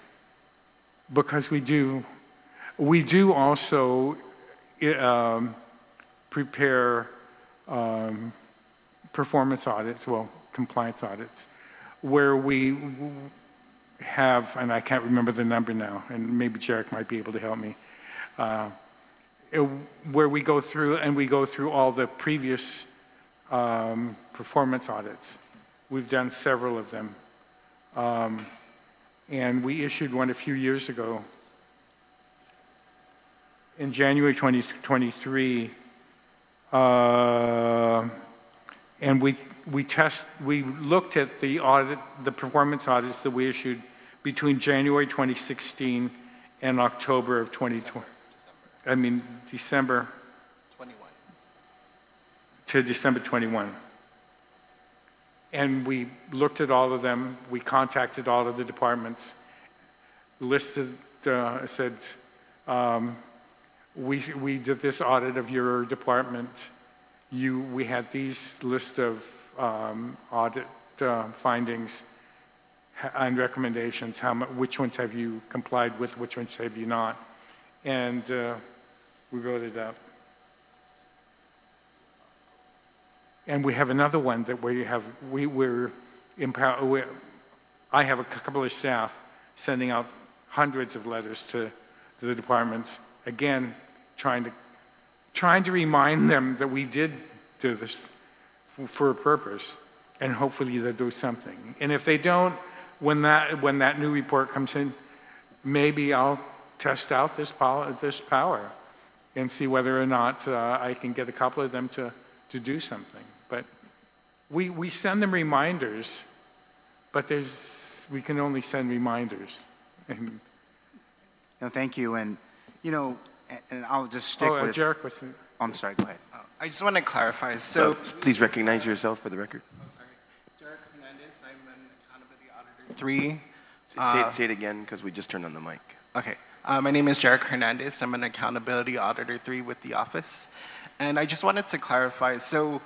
because we do also prepare performance audits, well, compliance audits, where we have, and I can't remember the number now, and maybe Jarek might be able to help me, where we go through all the previous performance audits. We've done several of them. And we issued one a few years ago. In January 2023, and we looked at the performance audits that we issued between January 2016 and October of 2020. December 21 to December 21. And we looked at all of them. We contacted all of the departments, listed, said, we did this audit of your department. We had these list of audit findings and recommendations. Which ones have you complied with? Which ones have you not? And we wrote it up. And we have another one that I have a couple of staff sending out hundreds of letters to the departments, again, trying to remind them that we did do this for a purpose, and hopefully they'll do something. And if they don't, when that new report comes in, maybe I'll test out this power and see whether or not I can get a couple of them to do something. But we send them reminders, but we can only send reminders. And no, thank you. And, and I'll just stick with... Jarek was... I'm sorry, go ahead. I just want to clarify. So, please recognize yourself for the record. I'm sorry. Jarek Hernandez, I'm an Accountability Auditor 3. Say it again, because we just turned on the mic. Okay. My name is Jarek Hernandez. I'm an Accountability Auditor 3 with the office. And I just wanted to clarify. So,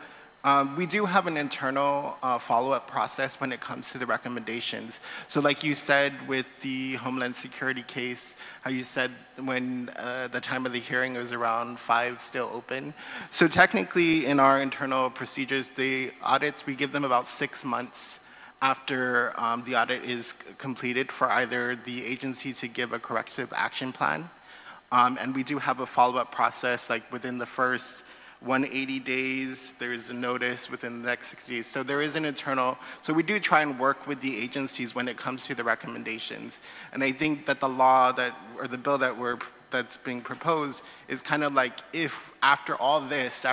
we do have an internal follow-up process when it comes to the recommendations. So like you said with the Homeland Security case, how you said when the time of the hearing was around 5 still open. So technically in our internal procedures, the audits, we give them about 6 months after the audit is completed for either the agency to give a corrective action plan. And we do have a follow-up process, like within the first 180 days, there's a notice within the next 60 days. So there is an internal, so we do try and work with the agencies when it comes to the recommendations. And I think that the law or the bill that's being proposed is kind of like, if after all this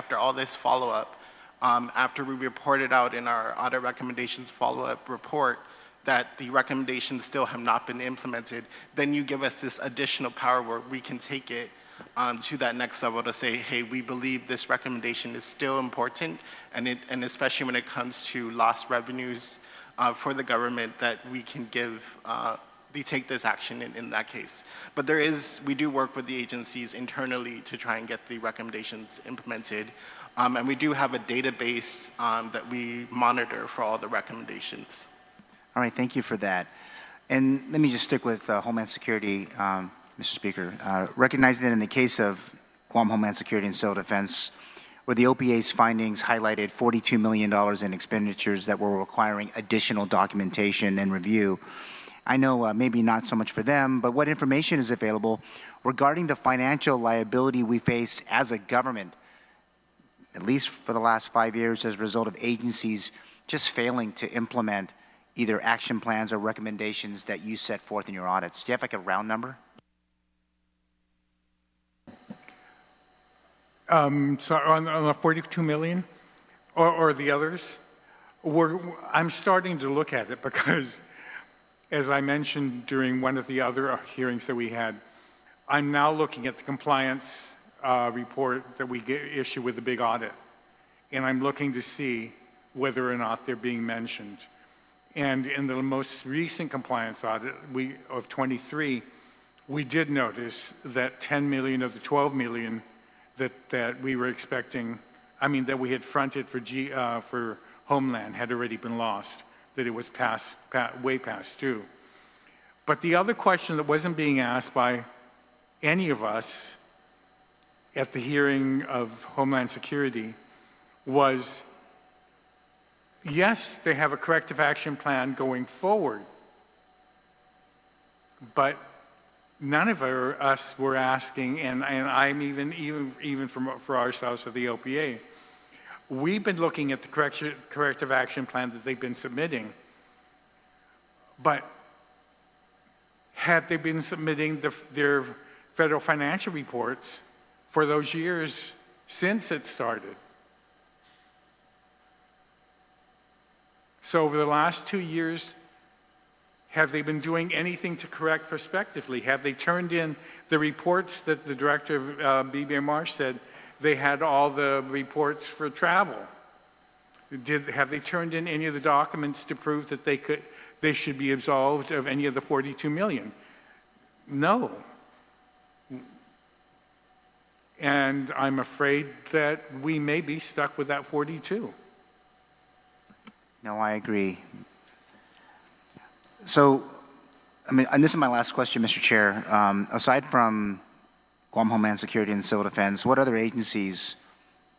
follow-up, after we report it out in our audit recommendations follow-up report, that the recommendations still have not been implemented, then you give us this additional power where we can take it to that next level to say, hey, we believe this recommendation is still important, and especially when it comes to lost revenues for the government, that we can take this action in that case. But we do work with the agencies internally to try and get the recommendations implemented. And we do have a database that we monitor for all the recommendations. All right, thank you for that. And let me just stick with Homeland Security, Mr. Speaker. Recognizing that in the case of Guam Homeland Security and Civil Defense, where the OPA's findings highlighted $42 million in expenditures that were requiring additional documentation and review, I know maybe not so much for them, but what information is available regarding the financial liability we face as a government, at least for the last 5 years, as a result of agencies just failing to implement either action plans or recommendations that you set forth in your audits? Do you have like a round number? So on the 42 million or the others, I'm starting to look at it because, as I mentioned during one of the other hearings that we had, I'm now looking at the compliance report that we issue with the big audit, and I'm looking to see whether or not they're being mentioned. And in the most recent compliance audit of 23, we did notice that 10 million of the 12 million that we were expecting, that we had fronted for Homeland had already been lost, that it was way past due. But the other question that wasn't being asked by any of us at the hearing of Homeland Security was, yes, they have a corrective action plan going forward, but none of us were asking, and I'm even for ourselves for the OPA, we've been looking at the corrective action plan that they've been submitting, but have they been submitting their federal financial reports for those years since it started? So over the last 2 years, have they been doing anything to correct prospectively? Have they turned in the reports that the director of BBMR said they had all the reports for travel? Have they turned in any of the documents to prove that they should be absolved of any of the 42 million? No. And I'm afraid that we may be stuck with that 42. No, I agree. So, and this is my last question, Mr. Chair. Aside from Guam Homeland Security and Civil Defense, what other agencies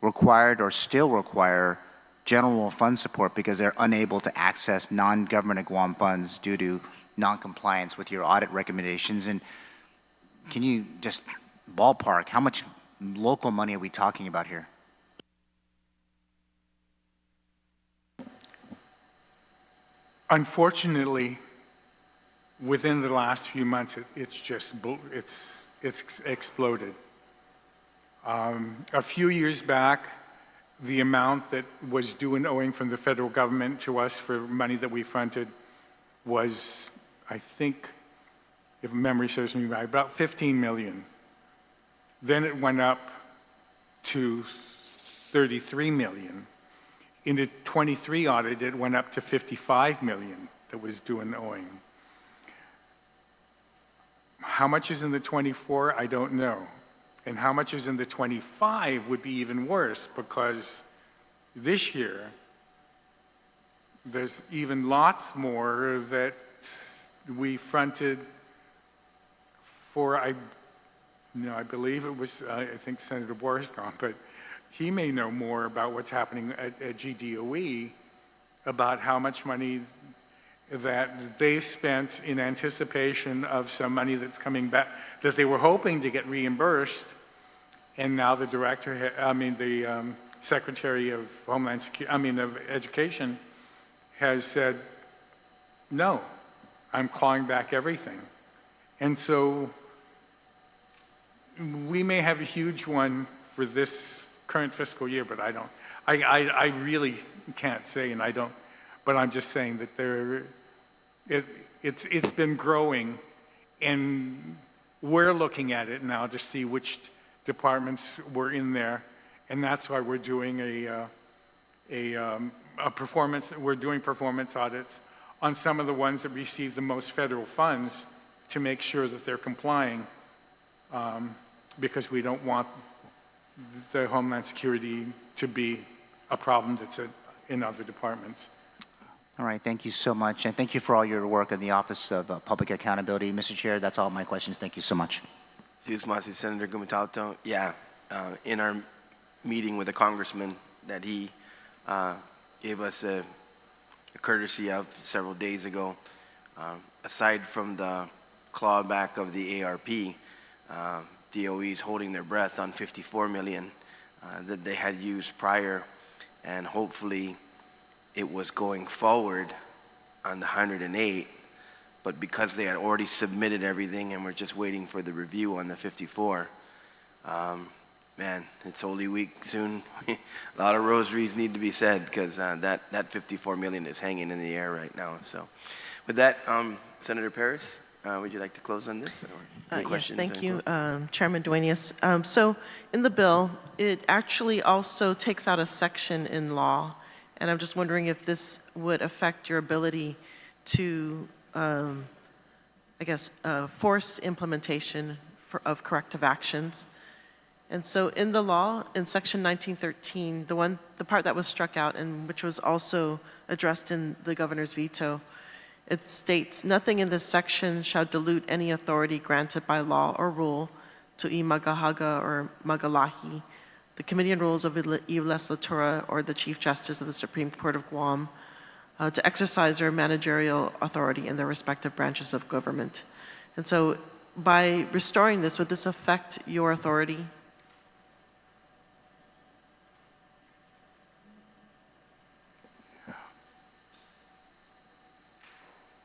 required or still require general fund support because they're unable to access non-government Guam funds due to non-compliance with your audit recommendations? And can you just ballpark, how much local money are we talking about here? Unfortunately, within the last few months, it's exploded. A few years back, the amount that was due and owing from the federal government to us for money that we fronted was, I think, if memory serves me right, about 15 million. Then it went up to 33 million. In the 23 audit, it went up to 55 million that was due and owing. How much is in the 24? I don't know. And how much is in the 25 would be even worse, because this year, there's even lots more that we fronted for, I believe it was, I think Senator Boris gone, but he may know more about what's happening at GDOE, about how much money that they spent in anticipation of some money that's coming back, that they were hoping to get reimbursed, and now the director, the Secretary of Homeland Security, of Education, has said, no, I'm clawing back everything. And so we may have a huge one for this current fiscal year, but I really can't say, and I don't, but I'm just saying that it's been growing, and we're looking at it now to see which departments were in there, and that's why we're doing we're doing performance audits on some of the ones that receive the most federal funds to make sure that they're complying, because we don't want the Homeland Security to be a problem that's in other departments. All right, thank you so much. And thank you for all your work in the Office of Public Accountability. Mr. Chair, that's all my questions. Thank you so much. Senator Gumatauto, in our meeting with the congressman that he gave us a courtesy of several days ago, aside from the clawback of the ARP, DOE is holding their breath on 54 million that they had used prior, and hopefully it was going forward on the 108, but because they had already submitted everything and we're just waiting for the review on the 54, man, it's Holy Week soon. A lot of rosaries need to be said, because that 54 million is hanging in the air right now. So with that, Senator Perez, would you like to close on this? Yes, thank you, Chairman Duenas. So in the bill, it actually also takes out a section in law, and I'm just wondering if this would affect your ability to I guess, force implementation of corrective actions. And so in the law, in section 1913, the part that was struck out and which was also addressed in the governor's veto, it states, nothing in this section shall dilute any authority granted by law or rule to Imagahaga or Magalahi, the Committee on Rules of Legislatura, or the Chief Justice of the Supreme Court of Guam, to exercise their managerial authority in their respective branches of government. And so by restoring this, would this affect your authority?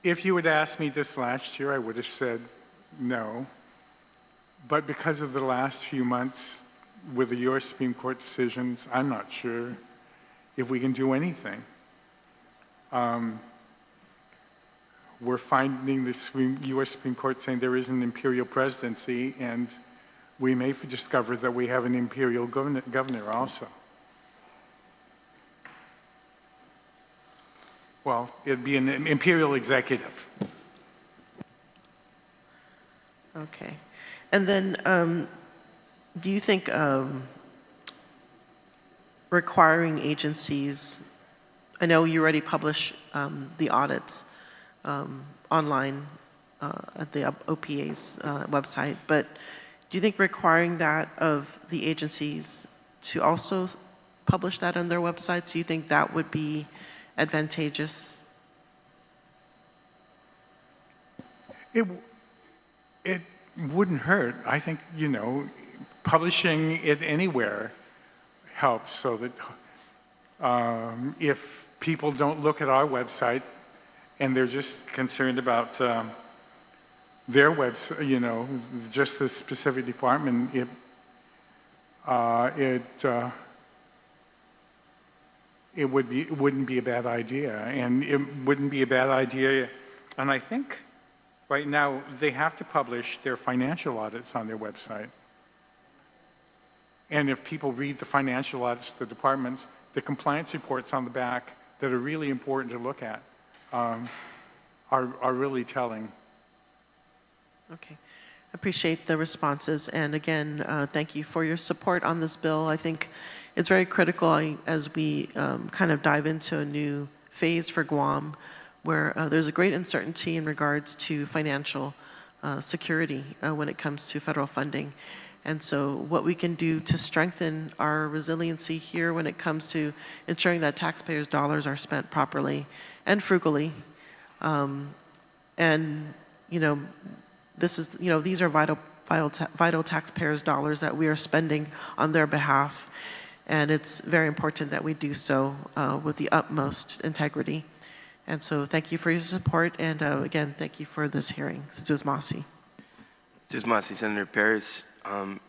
If you had asked me this last year, I would have said no. But because of the last few months with the U.S. Supreme Court decisions, I'm not sure if we can do anything. We're finding the U.S. Supreme Court saying there is an imperial presidency, and we may discover that we have an imperial governor also. Well, it'd be an imperial executive. Okay. And then do you think requiring agencies, I know you already publish the audits online at the OPA's website, but do you think requiring that of the agencies to also publish that on their websites, do you think that would be advantageous? It wouldn't hurt. I think, publishing it anywhere helps, so that if people don't look at our website and they're just concerned about their website, just the specific department, it wouldn't be a bad idea, and it wouldn't be a bad idea. And I think right now they have to publish their financial audits on their website. And if people read the financial audits of the departments, the compliance reports on the back that are really important to look at are really telling. Okay. Appreciate the responses. And again, thank you for your support on this bill. I think it's very critical as we kind of dive into a new phase for Guam, where there's a great uncertainty in regards to financial security when it comes to federal funding. And so what we can do to strengthen our resiliency here when it comes to ensuring that taxpayers' dollars are spent properly and frugally. These are vital taxpayers' dollars that we are spending on their behalf. And it's very important that we do so with the utmost integrity. And so thank you for your support. And again, thank you for this hearing. Sujusmasi. Sujusmasi, Senator Perez.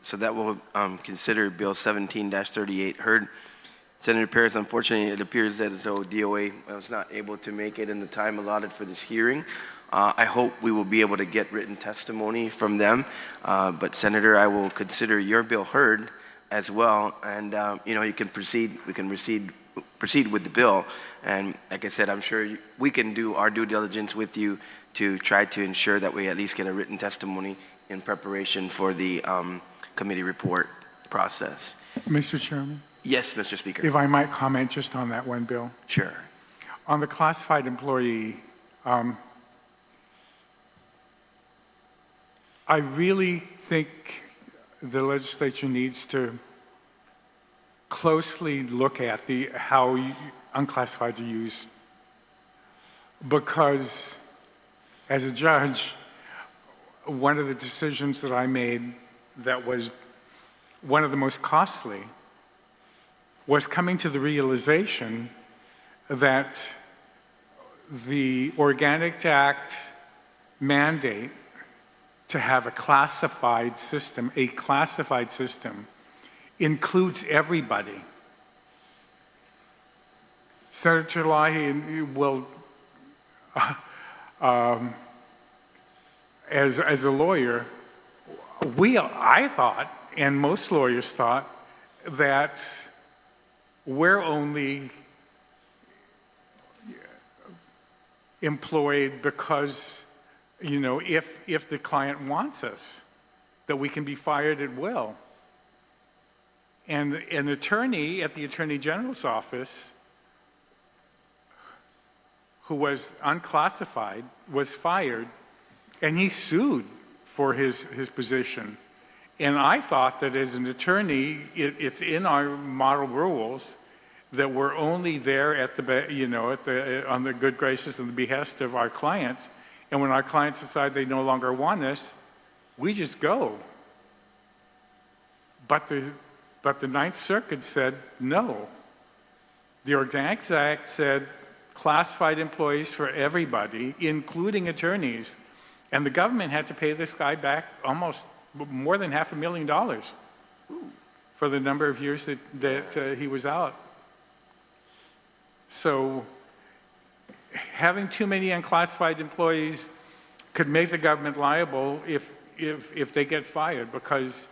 So that will consider Bill 17-38 heard. Senator Perez, unfortunately, it appears that as though DOA was not able to make it in the time allotted for this hearing. I hope we will be able to get written testimony from them. But Senator, I will consider your bill heard as well, and you can proceed. We can proceed with the bill, and like I said, I'm sure we can do our due diligence with you to try to ensure that we at least get a written testimony in preparation for the committee report process. Mr. Chairman? Yes, Mr. Speaker. If I might comment just on that one bill. Sure. On the classified employee, I really think the legislature needs to closely look at how unclassifieds are used, because as a judge, one of the decisions that I made that was one of the most costly was coming to the realization that the Organic Act mandate to have a classified system includes everybody. Senator Terlaje will, as a lawyer, I thought, and most lawyers thought, that we're only employed because you know, if the client wants us, that we can be fired at will. And an attorney at the Attorney General's office who was unclassified was fired, and he sued for his position. And I thought that as an attorney, it's in our model rules that we're only there at the, you know, on the good graces and the behest of our clients. And when our clients decide they no longer want us, we just go. But the Ninth Circuit said no. The Organics Act said classified employees for everybody, including attorneys. And the government had to pay this guy back almost more than $500,000 for the number of years that he was out. So having too many unclassified employees could make the government liable if they get fired, because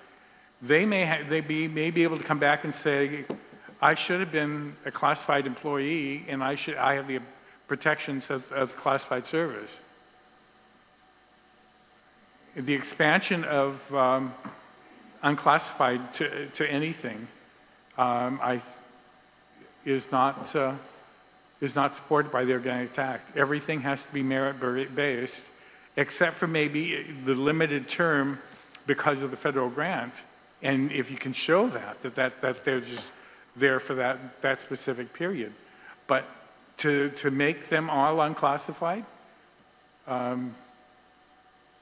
they may be able to come back and say, I should have been a classified employee, and I have the protections of classified service. The expansion of unclassified to anything is not supported by the Organic Act. Everything has to be merit-based, except for maybe the limited term because of the federal grant. And if you can show that they're just there for that specific period. But to make them all unclassified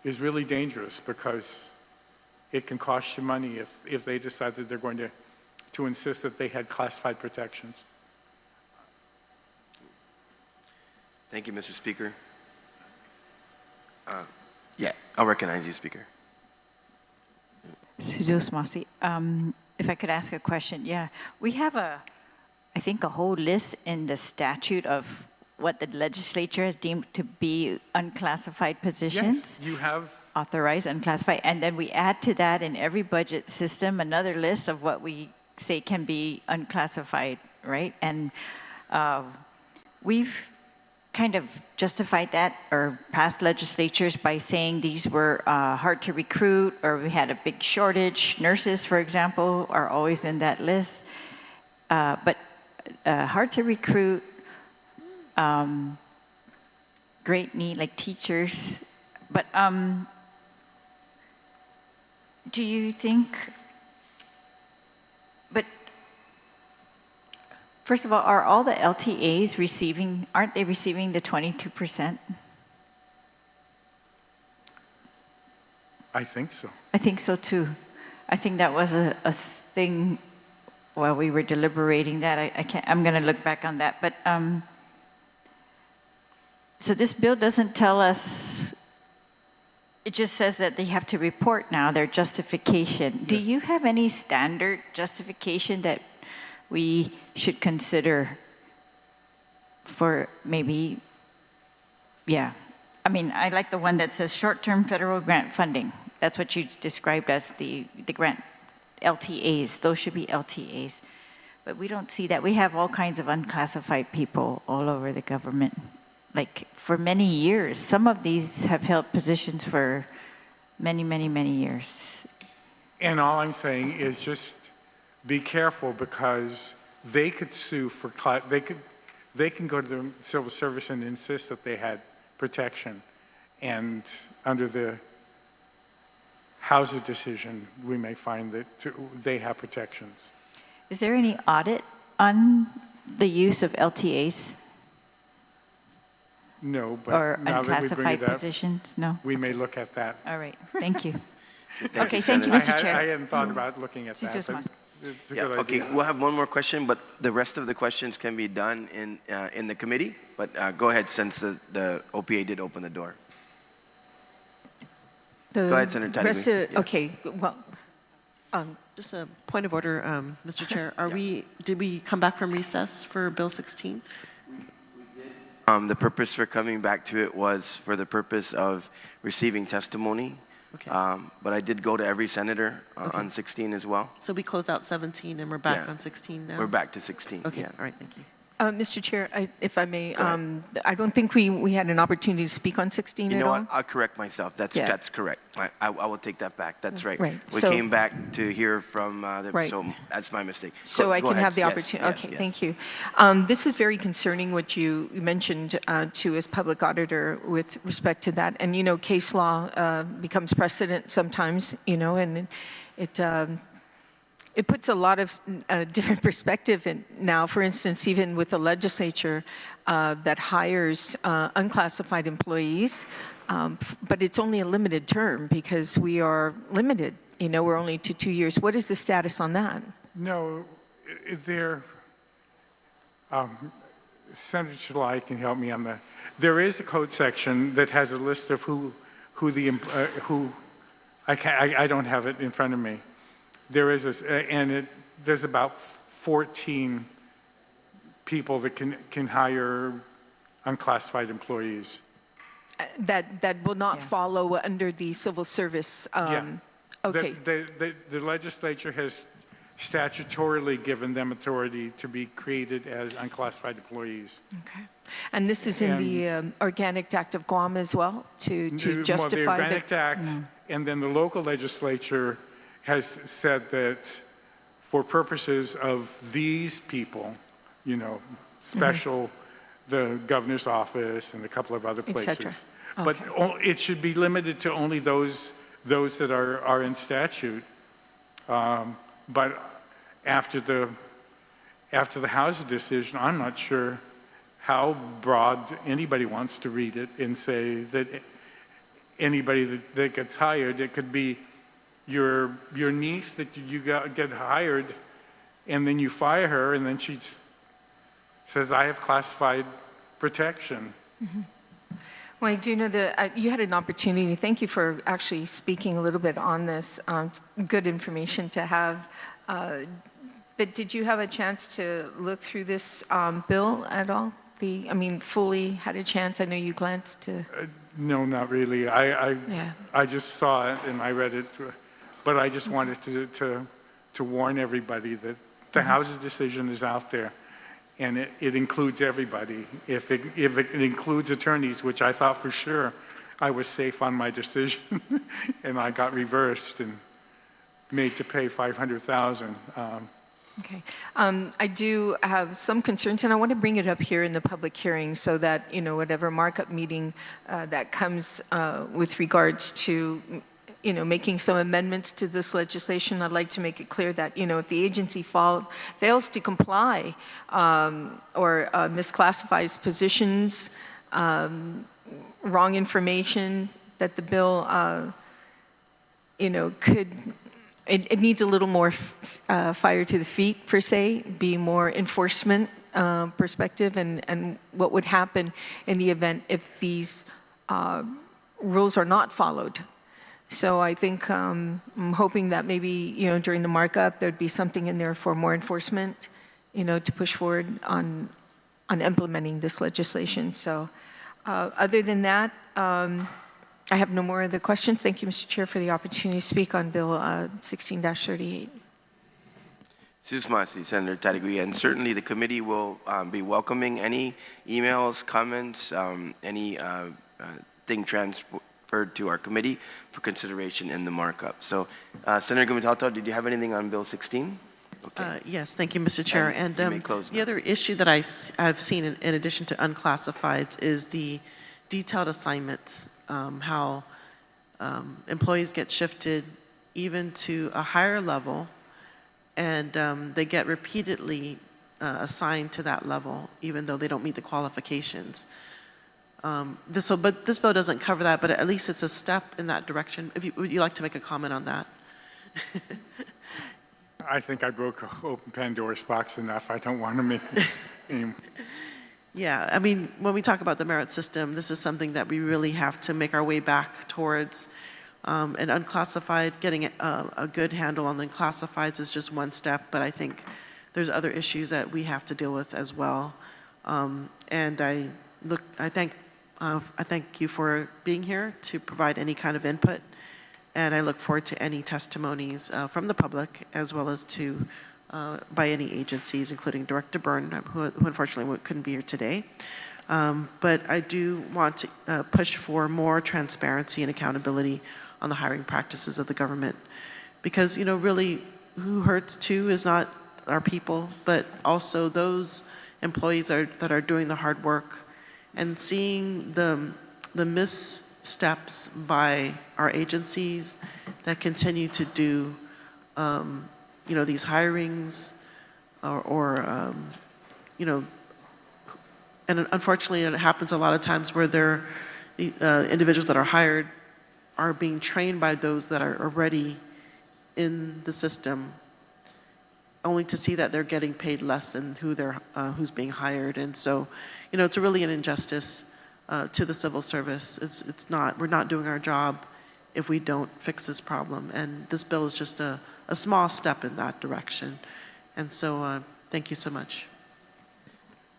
is really dangerous, because it can cost you money if they decide that they're going to insist that they had classified protections. Thank you, Mr. Speaker. Yeah, I'll recognize you, Speaker. Jesus Masi, if I could ask a question, yeah. We have I think a whole list in the statute of what the legislature has deemed to be unclassified positions. Yes, you have. Authorized, unclassified, and then we add to that in every budget system another list of what we say can be unclassified, right? And we've kind of justified that, or past legislatures, by saying these were hard to recruit, or we had a big shortage. Nurses, for example, are always in that list. But hard to recruit, great need, like teachers. But do you think, but first of all, are all the LTAs aren't they receiving the 22%? I think so. I think so too. I think that was a thing while we were deliberating that. I'm going to look back on that. But so this bill doesn't tell us, it just says that they have to report now their justification. Yes. Do you have any standard justification that we should consider for maybe, yeah. I mean, I like the one that says short-term federal grant funding. That's what you described as the grant LTAs. Those should be LTAs. But we don't see that. We have all kinds of unclassified people all over the government. Like for many years. Some of these have held positions for many, many, many years. And all I'm saying is just be careful, because they could sue for, they can go to the civil service and insist that they had protection. And under the Hauser decision, we may find that they have protections. Is there any audit on the use of LTAs? No, but or now that we bring unclassified it up, positions? No? we may look at that. All right. Thank you. Thank you, Thank you, Senator. Mr. Chair. I hadn't thought about looking at that. Jesus But Mas- it's a Yeah, good okay, idea. we'll have one more question, but the rest of the questions can be done in the committee. But go ahead, since the OPA did open the door. Go ahead, Senator Taitague. Yeah. Okay, well, Just a point of order, Mr. Chair. Did we come back from recess for Bill 16? The purpose for coming back to it was for the purpose of receiving testimony. Okay. But I did go to every senator on 16 as well. So we closed out 17 and we're back Yeah. on 16 now? We're back to 16. Okay, Yeah. all right, thank you. Mr. Chair, if I may, Go ahead. I don't think we had an opportunity to speak on 16 You at know all. what? I'll correct myself. That's Yeah. that's correct. I will take that back. That's right. Right. We So- came back to hear from Right. so that's my mistake. So I Go can ahead. have the Yes, opportunity. yes, Okay, yes. thank you. This is very concerning what you mentioned to as public auditor with respect to that. And, case law becomes precedent sometimes, and it puts a lot of different perspective in now. For instance, even with the legislature that hires unclassified employees, but it's only a limited term because we are limited. We're only to 2 years. What is the status on that? No, there, Senator Terlaje can help me on that. There is a code section that has a list of who I don't have it in front of me. There is there's about 14 people that can hire unclassified employees. That will not follow under the civil service. Okay. The legislature has statutorily given them authority to be created as unclassified employees. Okay. And this is in the Organic Act of Guam as well, to justify the Organic Act, Mm. and then the local legislature has said that for purposes of these people, special, the governor's office and a couple of other Et cetera. places. But it should be limited to only those that are in statute. But after the House decision, I'm not sure how broad anybody wants to read it and say that anybody that gets hired, it could be your niece that you get hired, and then you fire her, and then she says, I have classified protection. Mm-hmm. Well, I do know that you had an opportunity. Thank you for actually speaking a little bit on this. It's good information to have. But did you have a chance to look through this bill at all? Fully had a chance? I know you glanced to. No, not really. I just saw it and I read it, but I just wanted to warn everybody that the House's decision is out there, and it includes everybody. If it includes attorneys, which I thought for sure I was safe on my decision, and I got reversed and made to pay $500,000. Okay. I do have some concerns, and I want to bring it up here in the public hearing so that, whatever markup meeting that comes with regards to, making some amendments to this legislation, I'd like to make it clear that, if the agency fails to comply or misclassifies positions, wrong information, that the bill, could. It needs a little more fire to the feet, per se, be more enforcement perspective, and what would happen in the event if these rules are not followed. So I think I'm hoping that maybe, during the markup, there'd be something in there for more enforcement, to push forward on implementing this legislation. So other than that, I have no more other questions. Thank you, Mr. Chair, for the opportunity to speak on Bill 16-38. Susmasi, Senator Taitague, and certainly the committee will be welcoming any emails, comments, anything transferred to our committee for consideration in the markup. So, Senator Gumitauto, did you have anything on Bill 16? Okay. Yes, thank you, Mr. Chair. And you may close the now. other issue that I've seen in addition to unclassifieds is the detailed assignments, how employees get shifted even to a higher level, and they get repeatedly assigned to that level, even though they don't meet the qualifications. But this bill doesn't cover that, but at least it's a step in that direction. Would you like to make a comment on that? I think I broke open Pandora's box enough. I don't want to make any. Yeah, when we talk about the merit system, this is something that we really have to make our way back towards. And unclassified, getting a good handle on the classifieds is just one step, but I think there's other issues that we have to deal with as well. And I thank you for being here to provide any kind of input, and I look forward to any testimonies from the public as well as to by any agencies, including Director Byrne, who unfortunately couldn't be here today. But I do want to push for more transparency and accountability on the hiring practices of the government. Because, you know, really, who hurts too is not our people, but also those employees that are doing the hard work, and seeing the missteps by our agencies that continue to do, you know, these hirings, or you know, and unfortunately it happens a lot of times where the individuals that are hired are being trained by those that are already in the system, only to see that they're getting paid less than who's being hired. And so, you know, it's really an injustice to the civil service. We're not doing our job if we don't fix this problem. And this bill is just a small step in that direction. And so, thank you so much.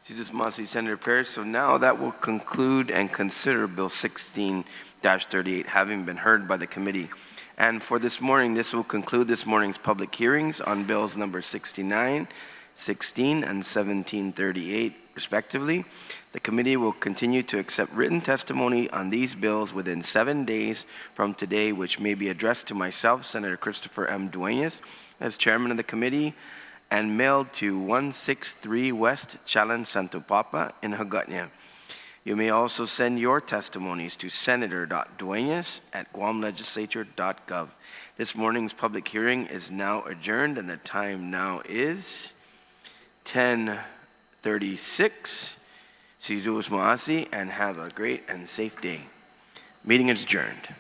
Senator Perez. So now that will conclude and consider Bill 16-38 having been heard by the committee. And for this morning, this will conclude this morning's public hearings on bills number 69, 16, and 1738, respectively. The committee will continue to accept written testimony on these bills within 7 days from today, which may be addressed to myself, Senator Christopher M. Duenas, as chairman of the committee, and mailed to 163 West Chalan Santo Papa in Hagåtña. You may also send your testimonies to senator.duenas@guamlegislature.gov. This morning's public hearing is now adjourned, and the time now is 10:36. Sizus Maasi, and have a great and safe day. Meeting is adjourned.